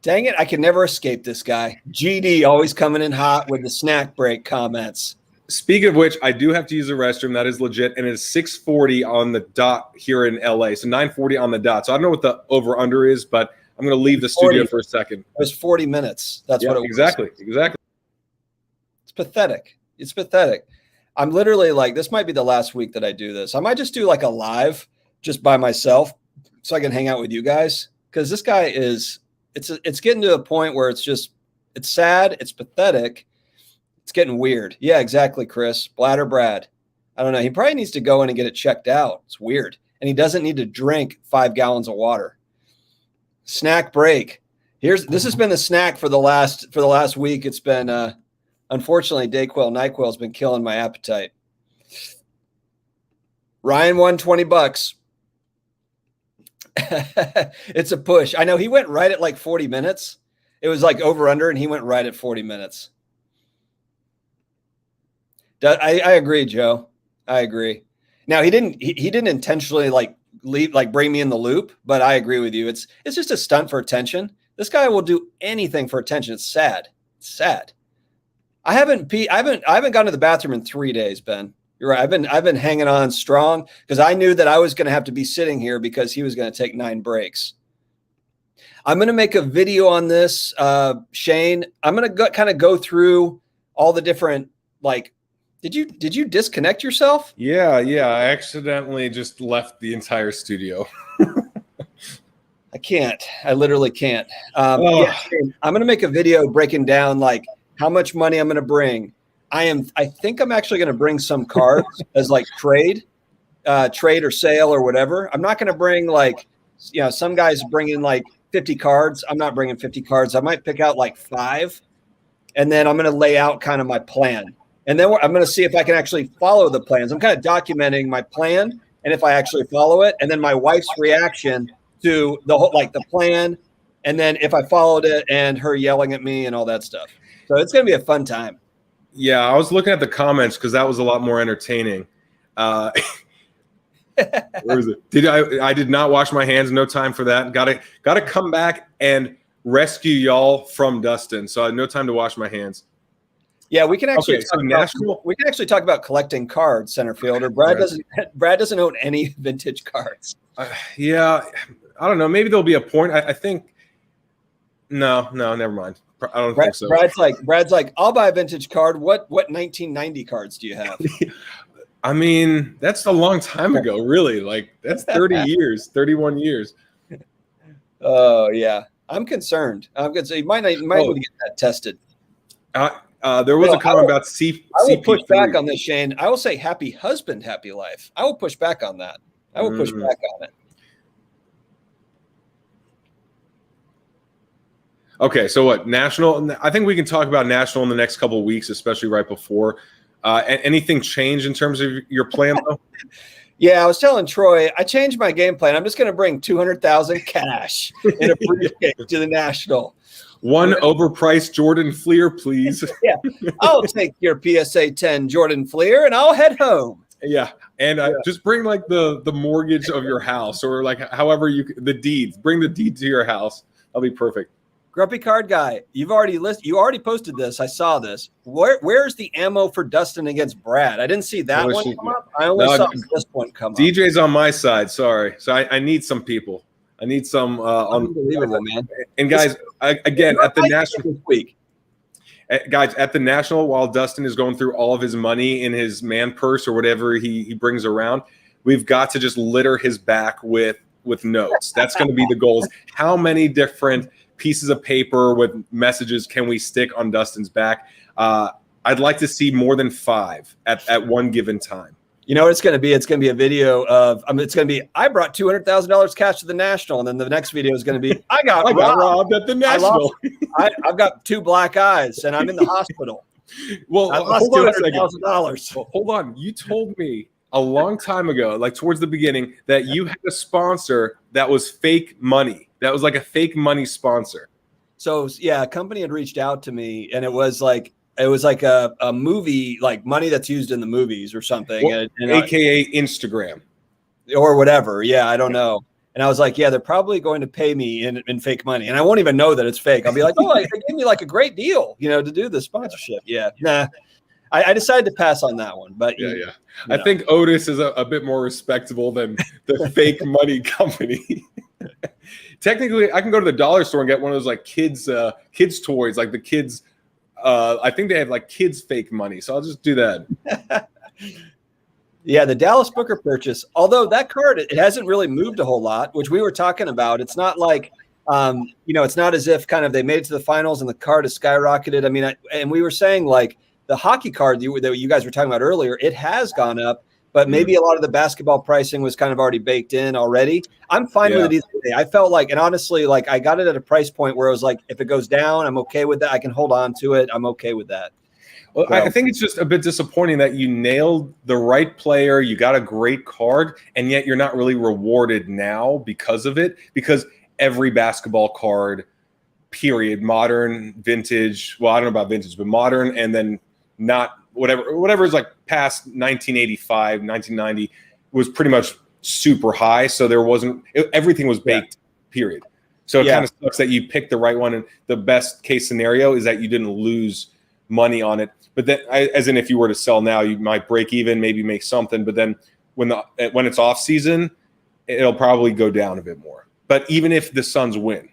Dang it, I can never escape this guy. GD always coming in hot with the snack break comments. Speaking of which, I do have to use the restroom. That is legit. And it's 6:40 on the dot here in LA. So 9:40 on the dot. So I don't know what the over-under is, but I'm going to leave the studio for a second. It was 40 minutes. That's what it was. Exactly. It's pathetic. It's pathetic. I'm literally like, this might be the last week that I do this. I might just do like a live just by myself so I can hang out with you guys. Because this guy is, it's getting to a point where it's sad. It's pathetic. It's getting weird. Yeah, exactly, Chris. Bladder Brad. I don't know. He probably needs to go in and get it checked out. It's weird. And he doesn't need to drink 5 gallons of water. Snack break. This has been the snack for the last week. It's been unfortunately NyQuil has been killing my appetite. Ryan won $20. It's a push. I know he went right at like 40 minutes. It was like over under, and he went right at 40 minutes. I agree, Joe. I agree. Now he didn't intentionally bring me in the loop, but I agree with you. It's just a stunt for attention. This guy will do anything for attention. It's sad. It's sad. I haven't gone to the bathroom in 3 days, Ben. You're right. I've been hanging on strong because I knew that I was going to have to be sitting here because he was going to take 9 breaks. I'm going to make a video on this, Shane. I'm going to kind of go through all the different Did you disconnect yourself? Yeah. I accidentally just left the entire studio. I can't. I literally can't. Yeah, I'm going to make a video breaking down like how much money I'm going to bring. I think I'm actually going to bring some cards as like trade or sale or whatever. I'm not going to bring some guys bring in like 50 cards. I'm not bringing 50 cards. I might pick out like 5, and then I'm going to lay out kind of my plan. And then I'm going to see if I can actually follow the plans. I'm kind of documenting my plan and if I actually follow it, and then my wife's reaction to the whole, the plan, and then if I followed it and her yelling at me and all that stuff. So it's going to be a fun time. Yeah, I was looking at the comments because that was a lot more entertaining. Where is it? I did not wash my hands. No time for that. Got to come back and rescue y'all from Dustin. So I had no time to wash my hands. Yeah, we can actually talk about collecting cards, center fielder. Brad doesn't own any vintage cards. Yeah, I don't know. Maybe there'll be a point. I think. No, never mind. I don't think so. Brad's like, I'll buy a vintage card. What 1990 cards do you have? I mean, that's a long time ago, really. That's 30 years, 31 years. Oh yeah, I'm concerned. I'm concerned. You might need to get that tested. There was a comment about I will push back on this, Shane. I will say happy husband, happy life. I will push back on that. I will push back on it. Okay, so what? National? I think we can talk about national in the next couple of weeks, especially right before. Anything change in terms of your plan, though? Yeah, I was telling Troy, I changed my game plan. I'm just going to bring 200,000 cash in a briefcase to the national. One overpriced Jordan Fleer, please. Yeah, I'll take your PSA 10 Jordan Fleer and I'll head home. Yeah, and just bring the mortgage of your house or however the deeds. Bring the deed to your house. That'll be perfect. Grumpy Card Guy, you already posted this. I saw this. Where's the ammo for Dustin against Brad? I didn't see that one come up. I only saw this one come up. DJ's on my side. Sorry. So I need some people. I need some unbelievable, man. And guys, again at the national week, guys at the national, while Dustin is going through all of his money in his man purse or whatever he brings around, we've got to just litter his back with notes. That's going to be the goals. How many different pieces of paper with messages can we stick on Dustin's back? I'd like to see more than 5 at one given time. You know what it's going to be? It's going to be a video of, it's going to be, I brought $200,000 cash to the national. And then the next video is going to be, I got robbed at the national. I've got 2 black eyes and I'm in the hospital. Well, I lost $200,000. Well, hold on. You told me a long time ago, towards the beginning, that you had a sponsor that was fake money. That was like a fake money sponsor. So yeah, a company had reached out to me and it was like a movie, like money that's used in the movies or something. Well, AKA Instagram. or whatever. Yeah, I don't know. And I was like, yeah, they're probably going to pay me in fake money. And I won't even know that it's fake. I'll be like, oh, they gave me like a great deal, to do the sponsorship. Yeah. Nah, I decided to pass on that one. But yeah. I think Otis is a bit more respectable than the fake money company. Technically, I can go to the dollar store and get one of those like kids toys, like the kids. I think they have like kids fake money. So I'll just do that. Yeah, the Dallas Booker purchase, although that card, it hasn't really moved a whole lot, which we were talking about. It's not like, it's not as if kind of they made it to the finals and the card has skyrocketed. I mean, and we were saying like the hockey card that you guys were talking about earlier, it has gone up, but maybe a lot of the basketball pricing was kind of already baked in already. I'm fine with it either way. I felt like, and honestly, like I got it at a price point where I was like, if it goes down, I'm okay with that. I can hold on to it. I'm okay with that. Well, I think it's just a bit disappointing that you nailed the right player, you got a great card, and yet you're not really rewarded now because of it, because every basketball card, period, modern, vintage, well, I don't know about vintage, but modern, and then not whatever is like past 1985, 1990 was pretty much super high, so there wasn't – everything was baked, period. So it kind of sucks that you picked the right one, and the best case scenario is that you didn't lose money on it. But then, as in, if you were to sell now, you might break even, maybe make something. But then, when it's off season, it'll probably go down a bit more. But even if the Suns win,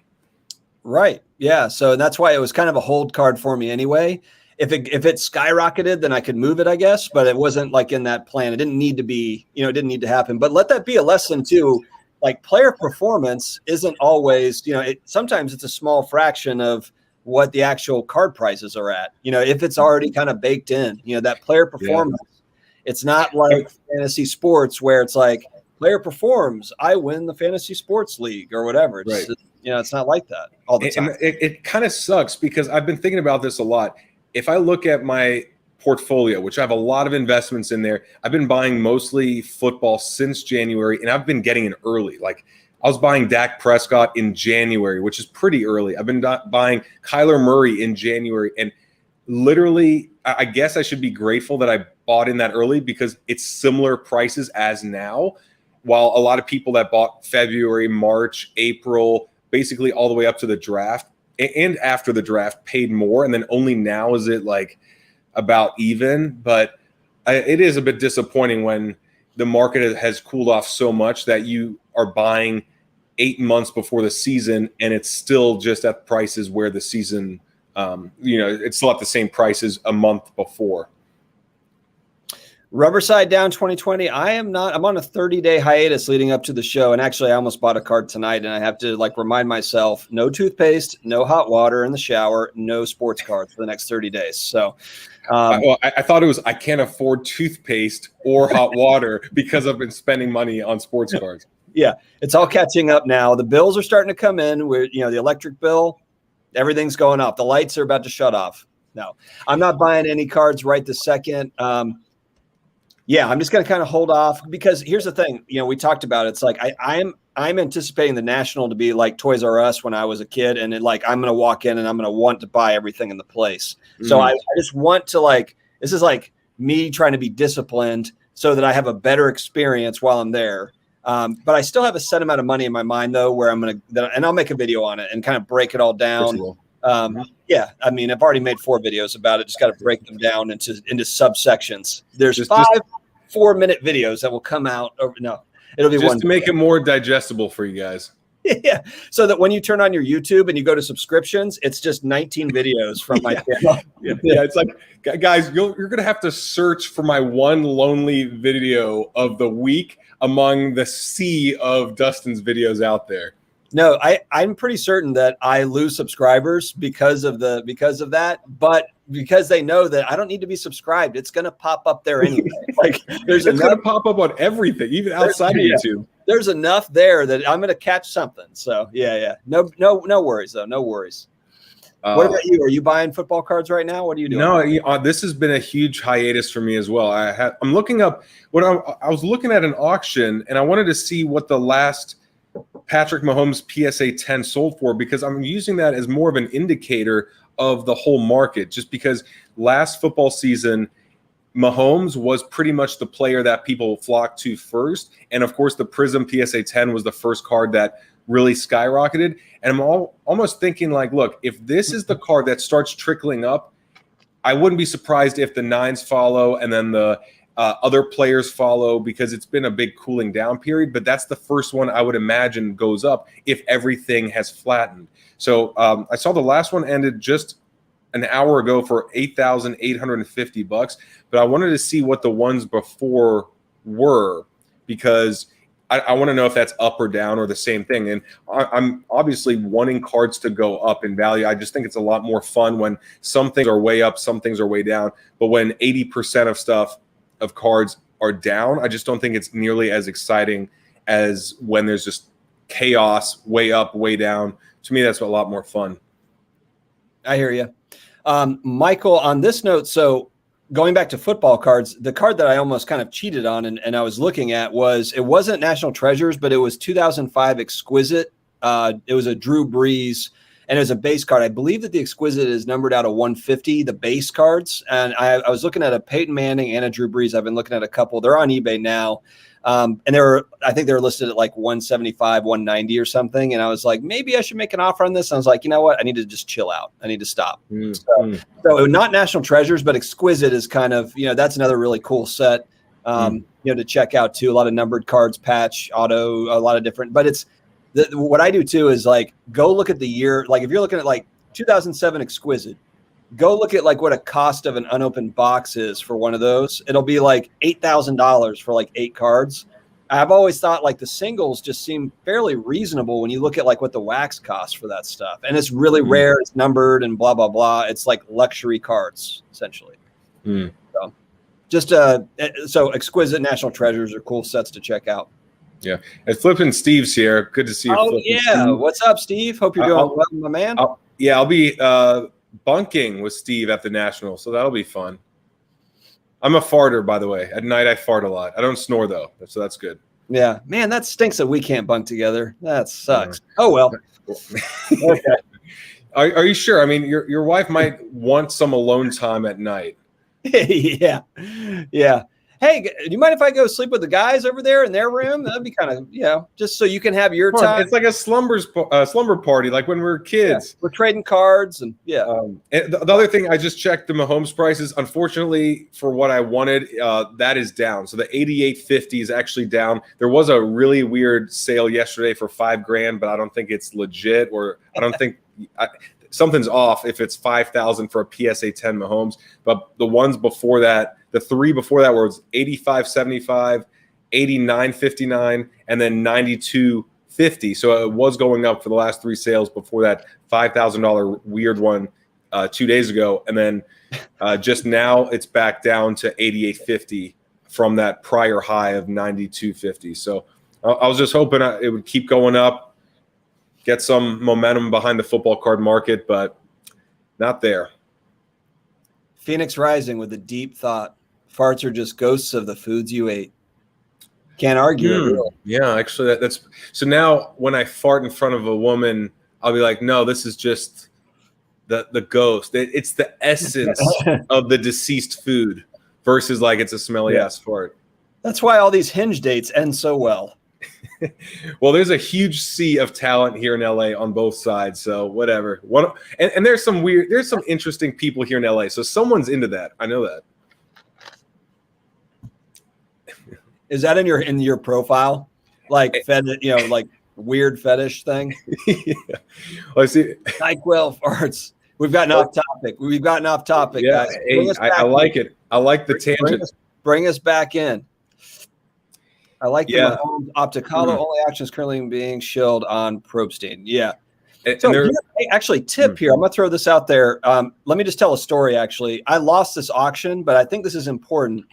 right? Yeah. So that's why it was kind of a hold card for me anyway. If it skyrocketed, then I could move it, I guess. But it wasn't like in that plan. It didn't need to be. It didn't need to happen. But let that be a lesson too. Like player performance isn't always. Sometimes it's a small fraction of what the actual card prices are at, if it's already kind of baked in, that player performance, it's not like fantasy sports where it's like player performs, I win the fantasy sports league or whatever. It's it's not like that all the time. And it kind of sucks because I've been thinking about this a lot. If I look at my portfolio, which I have a lot of investments in there, I've been buying mostly football since January, and I've been getting in early. Like I was buying Dak Prescott in January, which is pretty early. I've been buying Kyler Murray in January. And literally, I guess I should be grateful that I bought in that early because it's similar prices as now. While a lot of people that bought February, March, April, basically all the way up to the draft and after the draft paid more. And then only now is it like about even. But it is a bit disappointing when the market has cooled off so much that you are buying 8 months before the season and it's still just at prices where the season, it's still at the same prices a month before. Rubber Side Down 2020. I'm on a 30-day hiatus leading up to the show. And actually I almost bought a card tonight and I have to remind myself, no toothpaste, no hot water in the shower, no sports cards for the next 30 days. So, I thought it was, I can't afford toothpaste or hot water because I've been spending money on sports cards. Yeah, it's all catching up now. The bills are starting to come in where, the electric bill, everything's going up. The lights are about to shut off. No, I'm not buying any cards right this second. I'm just going to kind of hold off because here's the thing, we talked about it. It's like I'm anticipating the National to be like Toys R Us when I was a kid. And I'm going to walk in and I'm going to want to buy everything in the place. So I just want to this is like me trying to be disciplined so that I have a better experience while I'm there. But I still have a set amount of money in my mind though, where and I'll make a video on it and kind of break it all down. I mean, I've already made 4 videos about it. Just got to break them down into subsections. There's 5 4-minute videos that will come out over. No, it'll be just one to make it more digestible for you guys. Yeah. So that when you turn on your YouTube and you go to subscriptions, it's just 19 videos from my channel. Yeah. It's like, guys, you're going to have to search for my one lonely video of the week among the sea of Dustin's videos out there. No, I'm pretty certain that I lose subscribers because of that, but because they know that I don't need to be subscribed, it's going to pop up there anyway. It's going to pop up on everything, even outside of YouTube. There's enough there that I'm going to catch something. So no worries though. No worries. What about you? Are you buying football cards right now? What are you doing? No, this has been a huge hiatus for me as well. I'm looking up what I was looking at an auction and I wanted to see what the last Patrick Mahomes PSA 10 sold for, because I'm using that as more of an indicator of the whole market, just because last football season Mahomes was pretty much the player that people flocked to first. And of course, the Prism PSA 10 was the first card that really skyrocketed. And I'm almost thinking like, look, if this is the card that starts trickling up, I wouldn't be surprised if the 9s follow and then the other players follow, because it's been a big cooling down period. But that's the first one I would imagine goes up if everything has flattened. So I saw the last one ended just an hour ago for $8,850, but I wanted to see what the ones before were, because I want to know if that's up or down or the same thing. And I'm obviously wanting cards to go up in value. I just think it's a lot more fun when some things are way up, some things are way down. But when 80% of cards are down, I just don't think it's nearly as exciting as when there's just chaos, way up, way down. To me, that's a lot more fun. I hear you. Michael, on this note, so going back to football cards, the card that I almost kind of cheated on and I was looking at it wasn't National Treasures, but it was 2005 Exquisite. It was a Drew Brees, and it was a base card. I believe that the Exquisite is numbered out of 150, the base cards. And I was looking at a Peyton Manning and a Drew Brees. I've been looking at a couple. They're on eBay now. And I think they were listed at like 175, 190 or something. And I was like, maybe I should make an offer on this. And I was like, you know what? I need to just chill out. I need to stop. So not National Treasures, but Exquisite is kind of, that's another really cool set, to check out too. A lot of numbered cards, patch, auto, a lot of different, but it's what I do too is like, go look at the year. Like if you're looking at like 2007 Exquisite, go look at like what a cost of an unopened box is for one of those. It'll be like $8,000 for like 8 cards. I've always thought like the singles just seem fairly reasonable when you look at like what the wax costs for that stuff. And it's really rare. It's numbered and blah, blah, blah. It's like luxury cards essentially. So just so Exquisite, National Treasures are cool sets to check out. Yeah. It's Flippin' Steve's here. Good to see you. Oh yeah. Steve. What's up, Steve? Hope you're doing well, my man. I'll be bunking with Steve at the National, so that'll be fun. I'm a farter, by the way. At night, I fart a lot. I don't snore, though, so that's good. Yeah. Man, that stinks that we can't bunk together. That sucks. Oh, well. Okay. Are you sure? I mean, your wife might want some alone time at night. Yeah. Hey, do you mind if I go sleep with the guys over there in their room? That'd be kind of, just so you can have your time. It's like a slumber party, like when we were kids. Yeah, we're trading cards and And the other thing, I just checked the Mahomes prices. Unfortunately, for what I wanted, that is down. So the 88.50 is actually down. There was a really weird sale yesterday for $5,000, but I don't think it's legit, or I don't think something's off if it's $5,000 for a PSA 10 Mahomes. But the ones before that, the 3 before that was 85.75, 89.59, and then 92.50. So it was going up for the last 3 sales before that $5,000 weird one 2 days ago, and then just now it's back down to 88.50 from that prior high of 92.50. So I was just hoping it would keep going up, get some momentum behind the football card market, but not there. Phoenix Rising with a deep thought. Farts are just ghosts of the foods you ate. Can't argue it. Really. Yeah, actually, that's so. Now, when I fart in front of a woman, I'll be like, "No, this is just the ghost. It's the essence of the deceased food." Versus like it's a smelly ass fart. That's why all these Hinge dates end so well. Well, there's a huge sea of talent here in LA on both sides. So whatever. And there's some interesting people here in LA. So someone's into that. I know that. Is that in your profile? Like like weird fetish thing? Yeah. Well, I see. NyQuil farts. We've gotten off topic. Yeah, guys. hey, I like it. I like the tangent. Bring us back in. I like the Mahomes Opticalo only actions currently being shilled on Probstein. Yeah. So actually, tip here. I'm going to throw this out there. Let me just tell a story, actually. I lost this auction, but I think this is important.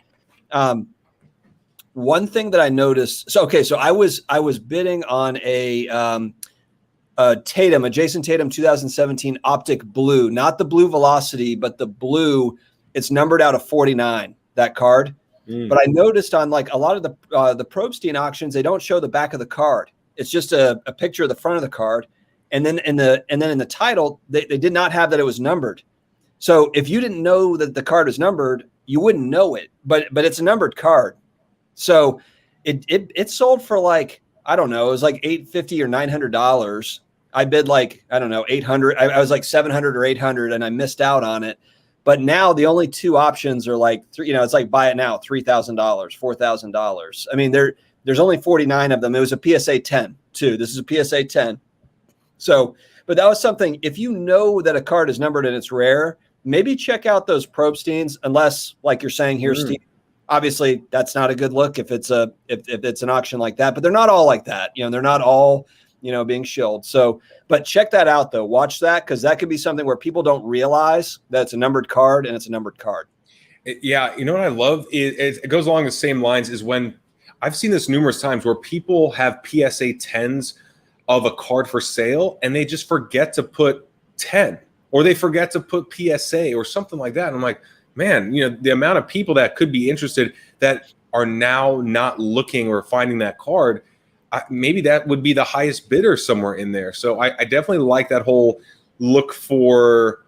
One thing that I noticed. So I was bidding on a Jason Tatum 2017 Optic Blue, not the Blue Velocity, but the blue. It's numbered out of 49, that card. But I noticed on like a lot of the Probstein auctions, they don't show the back of the card. It's just a picture of the front of the card. And then in the title, they did not have that it was numbered. So if you didn't know that the card is numbered, you wouldn't know it, but it's a numbered card. So it sold for like, I don't know, it was like $850 or $900. I bid like, I don't know, 800. I was like 700 or 800 and I missed out on it. But now the only two options are like, it's like buy it now, $3,000, $4,000. I mean, there's only 49 of them. It was a PSA 10 too. This is a PSA 10. So, but that was something, if you know that a card is numbered and it's rare, maybe check out those Probsteins, unless, like you're saying here, Steve, obviously that's not a good look if it's an auction like that, but they're not all like that. They're not all, being shilled. So, but check that out though. Watch that, because that could be something where people don't realize that it's a numbered card and it's a numbered card. Yeah. You know what I love? It goes along the same lines as when I've seen this numerous times where people have PSA 10s of a card for sale and they just forget to put 10, or they forget to put PSA or something like that. And I'm like, man, the amount of people that could be interested that are now not looking or finding that card, maybe that would be the highest bidder somewhere in there. So I definitely like that whole look for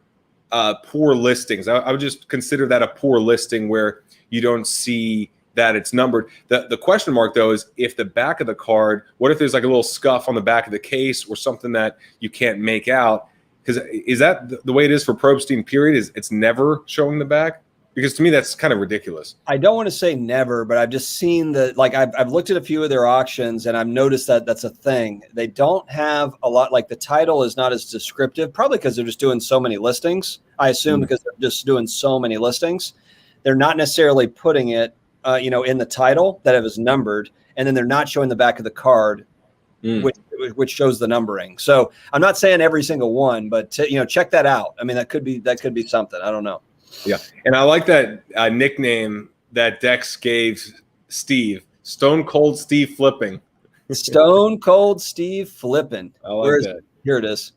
poor listings. I would just consider that a poor listing where you don't see that it's numbered. The question mark though is if the back of the card, what if there's like a little scuff on the back of the case or something that you can't make out? Because is that the way it is for Probstein period? Is it's never showing the back? Because to me, that's kind of ridiculous. I don't want to say never, but I've just seen that, like I've looked at a few of their auctions and I've noticed that that's a thing. They don't have a lot, like the title is not as descriptive, probably because they're just doing so many listings. I assume because they're just doing so many listings. They're not necessarily putting it, in the title that it was numbered, and then they're not showing the back of the card, which shows the numbering. So I'm not saying every single one, but check that out. I mean, that could be something. I don't know. Yeah, and I like that nickname that Dex gave Steve, Stone Cold Steve Flipping. Stone Cold Steve Flipping. I like that. Here it is.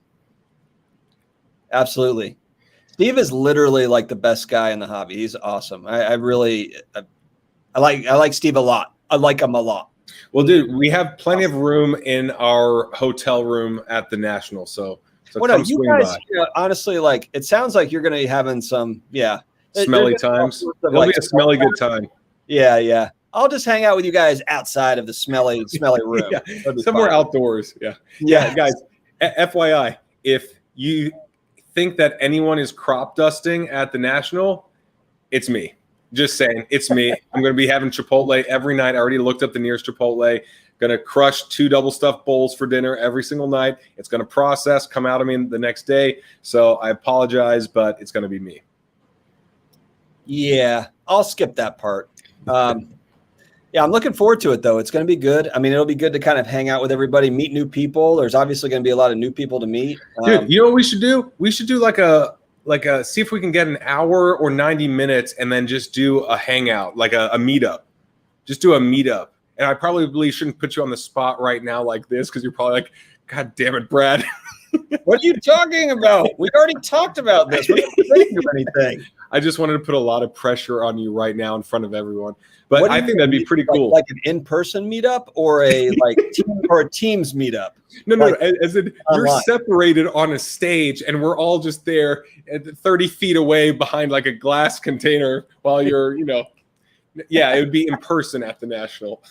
Absolutely. Steve is literally like the best guy in the hobby. He's awesome. I like Steve a lot. I like him a lot. Well, dude, we have plenty of room in our hotel room at the National, so come you swing guys, by. Honestly, like it sounds like you're going to be having some, smelly times. It'll be a smelly good time. Yeah. I'll just hang out with you guys outside of the smelly room. Somewhere outdoors. Yeah, guys. FYI, if you think that anyone is crop dusting at the National, it's me. Just saying, it's me. I'm going to be having Chipotle every night. I already looked up the nearest Chipotle. Going to crush 2 double stuffed bowls for dinner every single night. It's going to process, come out of me the next day. So I apologize, but it's going to be me. Yeah, I'll skip that part. I'm looking forward to it, though. It's going to be good. I mean, it'll be good to kind of hang out with everybody, meet new people. There's obviously going to be a lot of new people to meet. Dude, you know what we should do? We should do like a see if we can get an hour or 90 minutes and then just do a hangout, like a meetup. Just do a meetup. And I probably shouldn't put you on the spot right now like this because you're probably like, God damn it, Brad. What are you talking about? We already talked about this. We're not saying anything. I just wanted to put a lot of pressure on you right now in front of everyone. But I think that'd be pretty cool. Like an in-person meetup or a Teams meetup? No. As in, you're separated on a stage and we're all just there at 30 feet away behind like a glass container while you're, it would be in person at the National.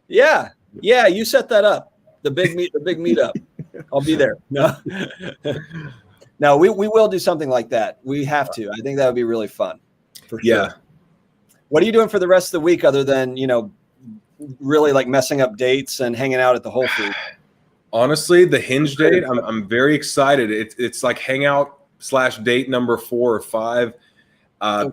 Yeah, you set that up. The big meetup. I'll be there. No, we will do something like that. We have to. I think that would be really fun. For sure. Yeah. What are you doing for the rest of the week other than, really like messing up dates and hanging out at the Whole Foods? Honestly, the Hinge date, I'm very excited. It's like hangout/date number 4 or 5.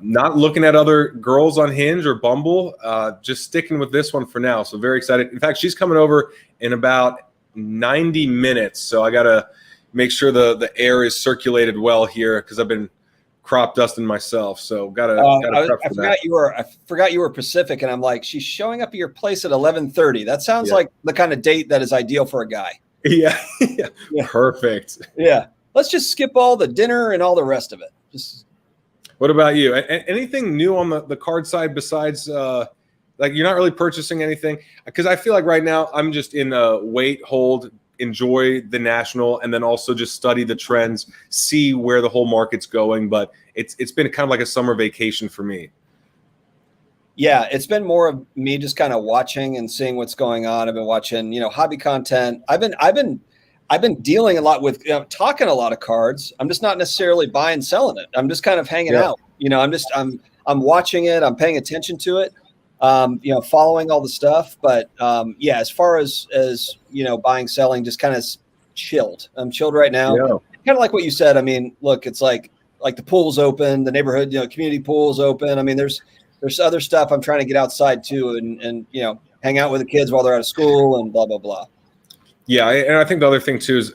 Not looking at other girls on Hinge or Bumble, just sticking with this one for now. So very excited. In fact, she's coming over in about 90 minutes. So I got to make sure the air is circulated well here because I've been crop dusting myself. So got to prep for that. I forgot you were Pacific, and I'm like, she's showing up at your place at 11:30. That sounds like the kind of date that is ideal for a guy. Yeah. Perfect. Yeah. Let's just skip all the dinner and all the rest of it. What about you? Anything new on the card side besides like you're not really purchasing anything? Because I feel like right now I'm just in a wait, hold, enjoy the National, and then also just study the trends, see where the whole market's going. But it's been kind of like a summer vacation for me. Yeah, it's been more of me just kind of watching and seeing what's going on. I've been watching, hobby content. I've been dealing a lot with talking a lot of cards. I'm just not necessarily buying, selling it. I'm just kind of hanging out. I'm watching it. I'm paying attention to it. Following all the stuff. But as far as buying, selling, just kind of chilled. I'm chilled right now. Yeah. Kind of like what you said. I mean, look, it's like the pool's open, the neighborhood, community pool's open. I mean, there's other stuff I'm trying to get outside too, and hang out with the kids while they're out of school and blah blah blah. Yeah, and I think the other thing too is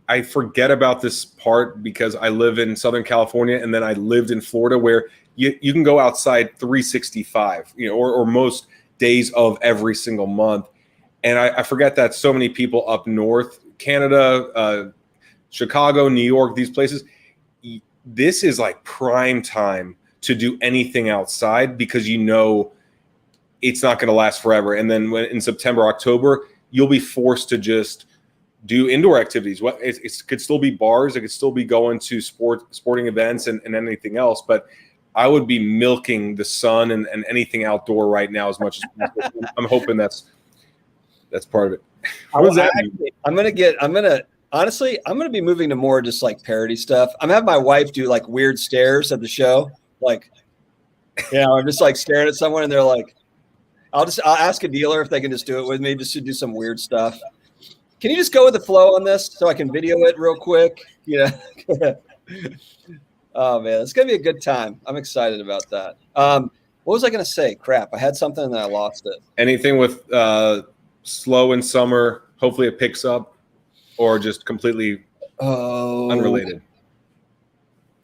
I forget about this part because I live in Southern California and then I lived in Florida where you can go outside 365, or most days of every single month. And I forget that so many people up north, Canada, Chicago, New York, these places, this is like prime time to do anything outside because it's not going to last forever. And then in September, October, you'll be forced to just do indoor activities. Well, it could still be bars. It could still be going to sporting events and anything else. But I would be milking the sun and anything outdoor right now as much as possible. I'm hoping that's part of it. What does that mean? Honestly, I'm going to be moving to more just like parody stuff. I'm having my wife do like weird stares at the show. Like, I'm just like staring at someone and they're like, I'll ask a dealer if they can just do it with me, just to do some weird stuff. Can you just go with the flow on this so I can video it real quick? Oh man, it's going to be a good time. I'm excited about that. What was I going to say? Crap. I had something and I lost it. Anything with slow in summer, hopefully it picks up, or just completely unrelated?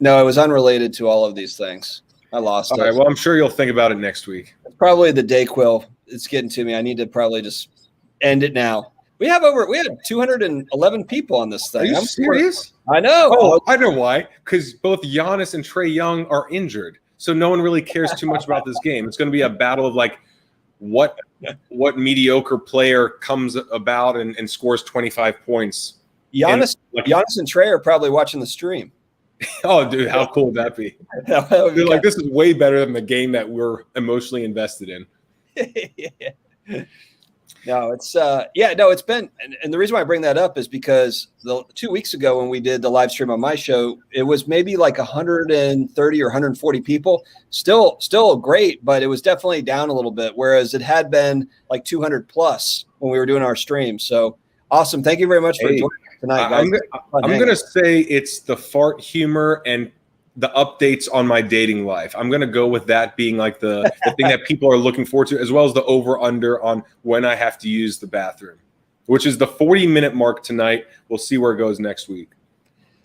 No, it was unrelated to all of these things. I lost it. All right. Well, I'm sure you'll think about it next week. It's probably the Dayquil. It's getting to me. I need to probably just end it now. We had 211 people on this thing. Are you serious? I know. Oh, I know why. Because both Giannis and Trae Young are injured. So no one really cares too much about this game. It's going to be a battle of like what mediocre player comes about and scores 25 points. Giannis and Trae are probably watching the stream. Oh, dude, how cool would that be? They're like, this is way better than the game that we're emotionally invested in. No, it's been, and the reason why I bring that up is because 2 weeks ago when we did the live stream on my show, it was maybe like 130 or 140 people. Still great, but it was definitely down a little bit, whereas it had been like 200 plus when we were doing our stream. So awesome. Thank you very much for joining us tonight, guys. I'm going to say it's the fart humor and the updates on my dating life. I'm going to go with that being like the thing that people are looking forward to, as well as the over-under on when I have to use the bathroom, which is the 40-minute mark tonight. We'll see where it goes next week.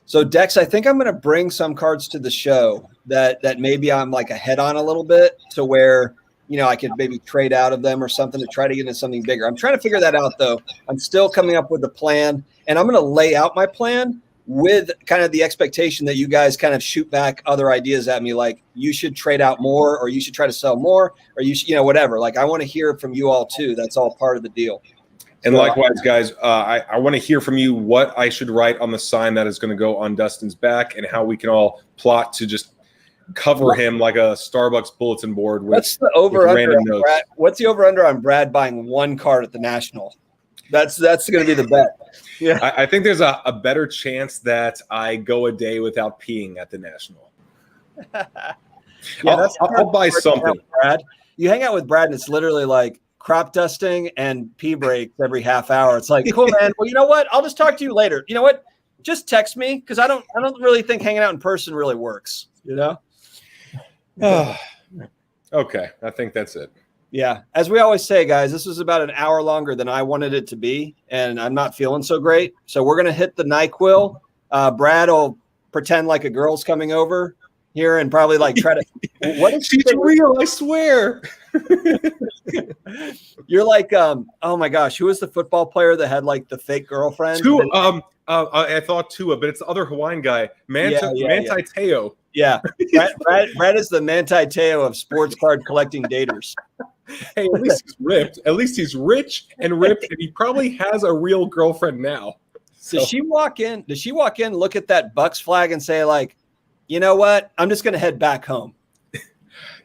So, Dex, I think I'm going to bring some cards to the show that maybe I'm like ahead on a little bit to where, I could maybe trade out of them or something to try to get into something bigger. I'm trying to figure that out, though. I'm still coming up with the plan, and I'm going to lay out my plan with kind of the expectation that you guys kind of shoot back other ideas at me, like you should trade out more, or you should try to sell more, or you should, whatever. Like I want to hear from you all too. That's all part of the deal. And likewise, guys, I want to hear from you what I should write on the sign that is going to go on Dustin's back, and how we can all plot to just cover him like a Starbucks bulletin board with, what's the over-under random notes. What's the over-under on Brad buying one card at the National? That's going to be the bet. Yeah, I think there's a better chance that I go a day without peeing at the National. I'll buy something. Brad, you hang out with Brad, and it's literally like crop dusting and pee breaks every half hour. It's like, cool, man. Well, you know what? I'll just talk to you later. You know what? Just text me, because I don't really think hanging out in person really works. Okay, I think that's it. Yeah. As we always say, guys, this was about an hour longer than I wanted it to be, and I'm not feeling so great. So we're going to hit the NyQuil. Brad will pretend like a girl's coming over here and probably like try to – what is she's real, I swear. You're like, oh my gosh, who was the football player that had like the fake girlfriend? I thought Tua, but it's the other Hawaiian guy, Manti Te'o. Yeah, Brad is the Manti Te'o of sports card collecting daters. Hey, at least he's ripped. At least he's rich and ripped, and he probably has a real girlfriend now. So. Does she walk in, look at that Bucks flag, and say, like, you know what? I'm just going to head back home.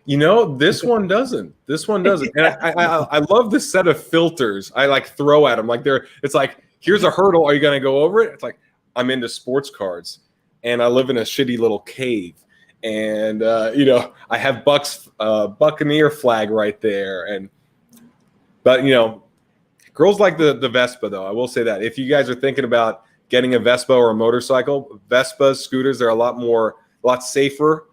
You know, this one doesn't. This one doesn't. And I love the set of filters I like throw at them. Like it's like, here's a hurdle. Are you going to go over it? It's like, I'm into sports cards and I live in a shitty little cave. And, you know, I have Buccaneer flag right there. But, you know, girls like the Vespa, though. I will say that. If you guys are thinking about getting a Vespa or a motorcycle, Vespas, scooters, they're a lot safer,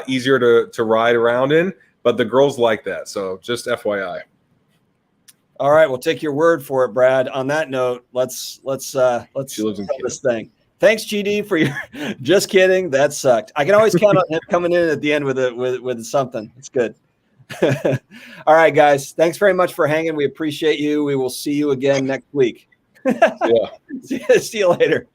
easier to ride around in. But the girls like that. So just FYI. All right, we'll take your word for it, Brad. On that note, let's sell this thing. Thanks, GD, for your. Just kidding. That sucked. I can always count on him coming in at the end with something. It's good. All right, guys. Thanks very much for hanging. We appreciate you. We will see you again next week. Yeah. See you later.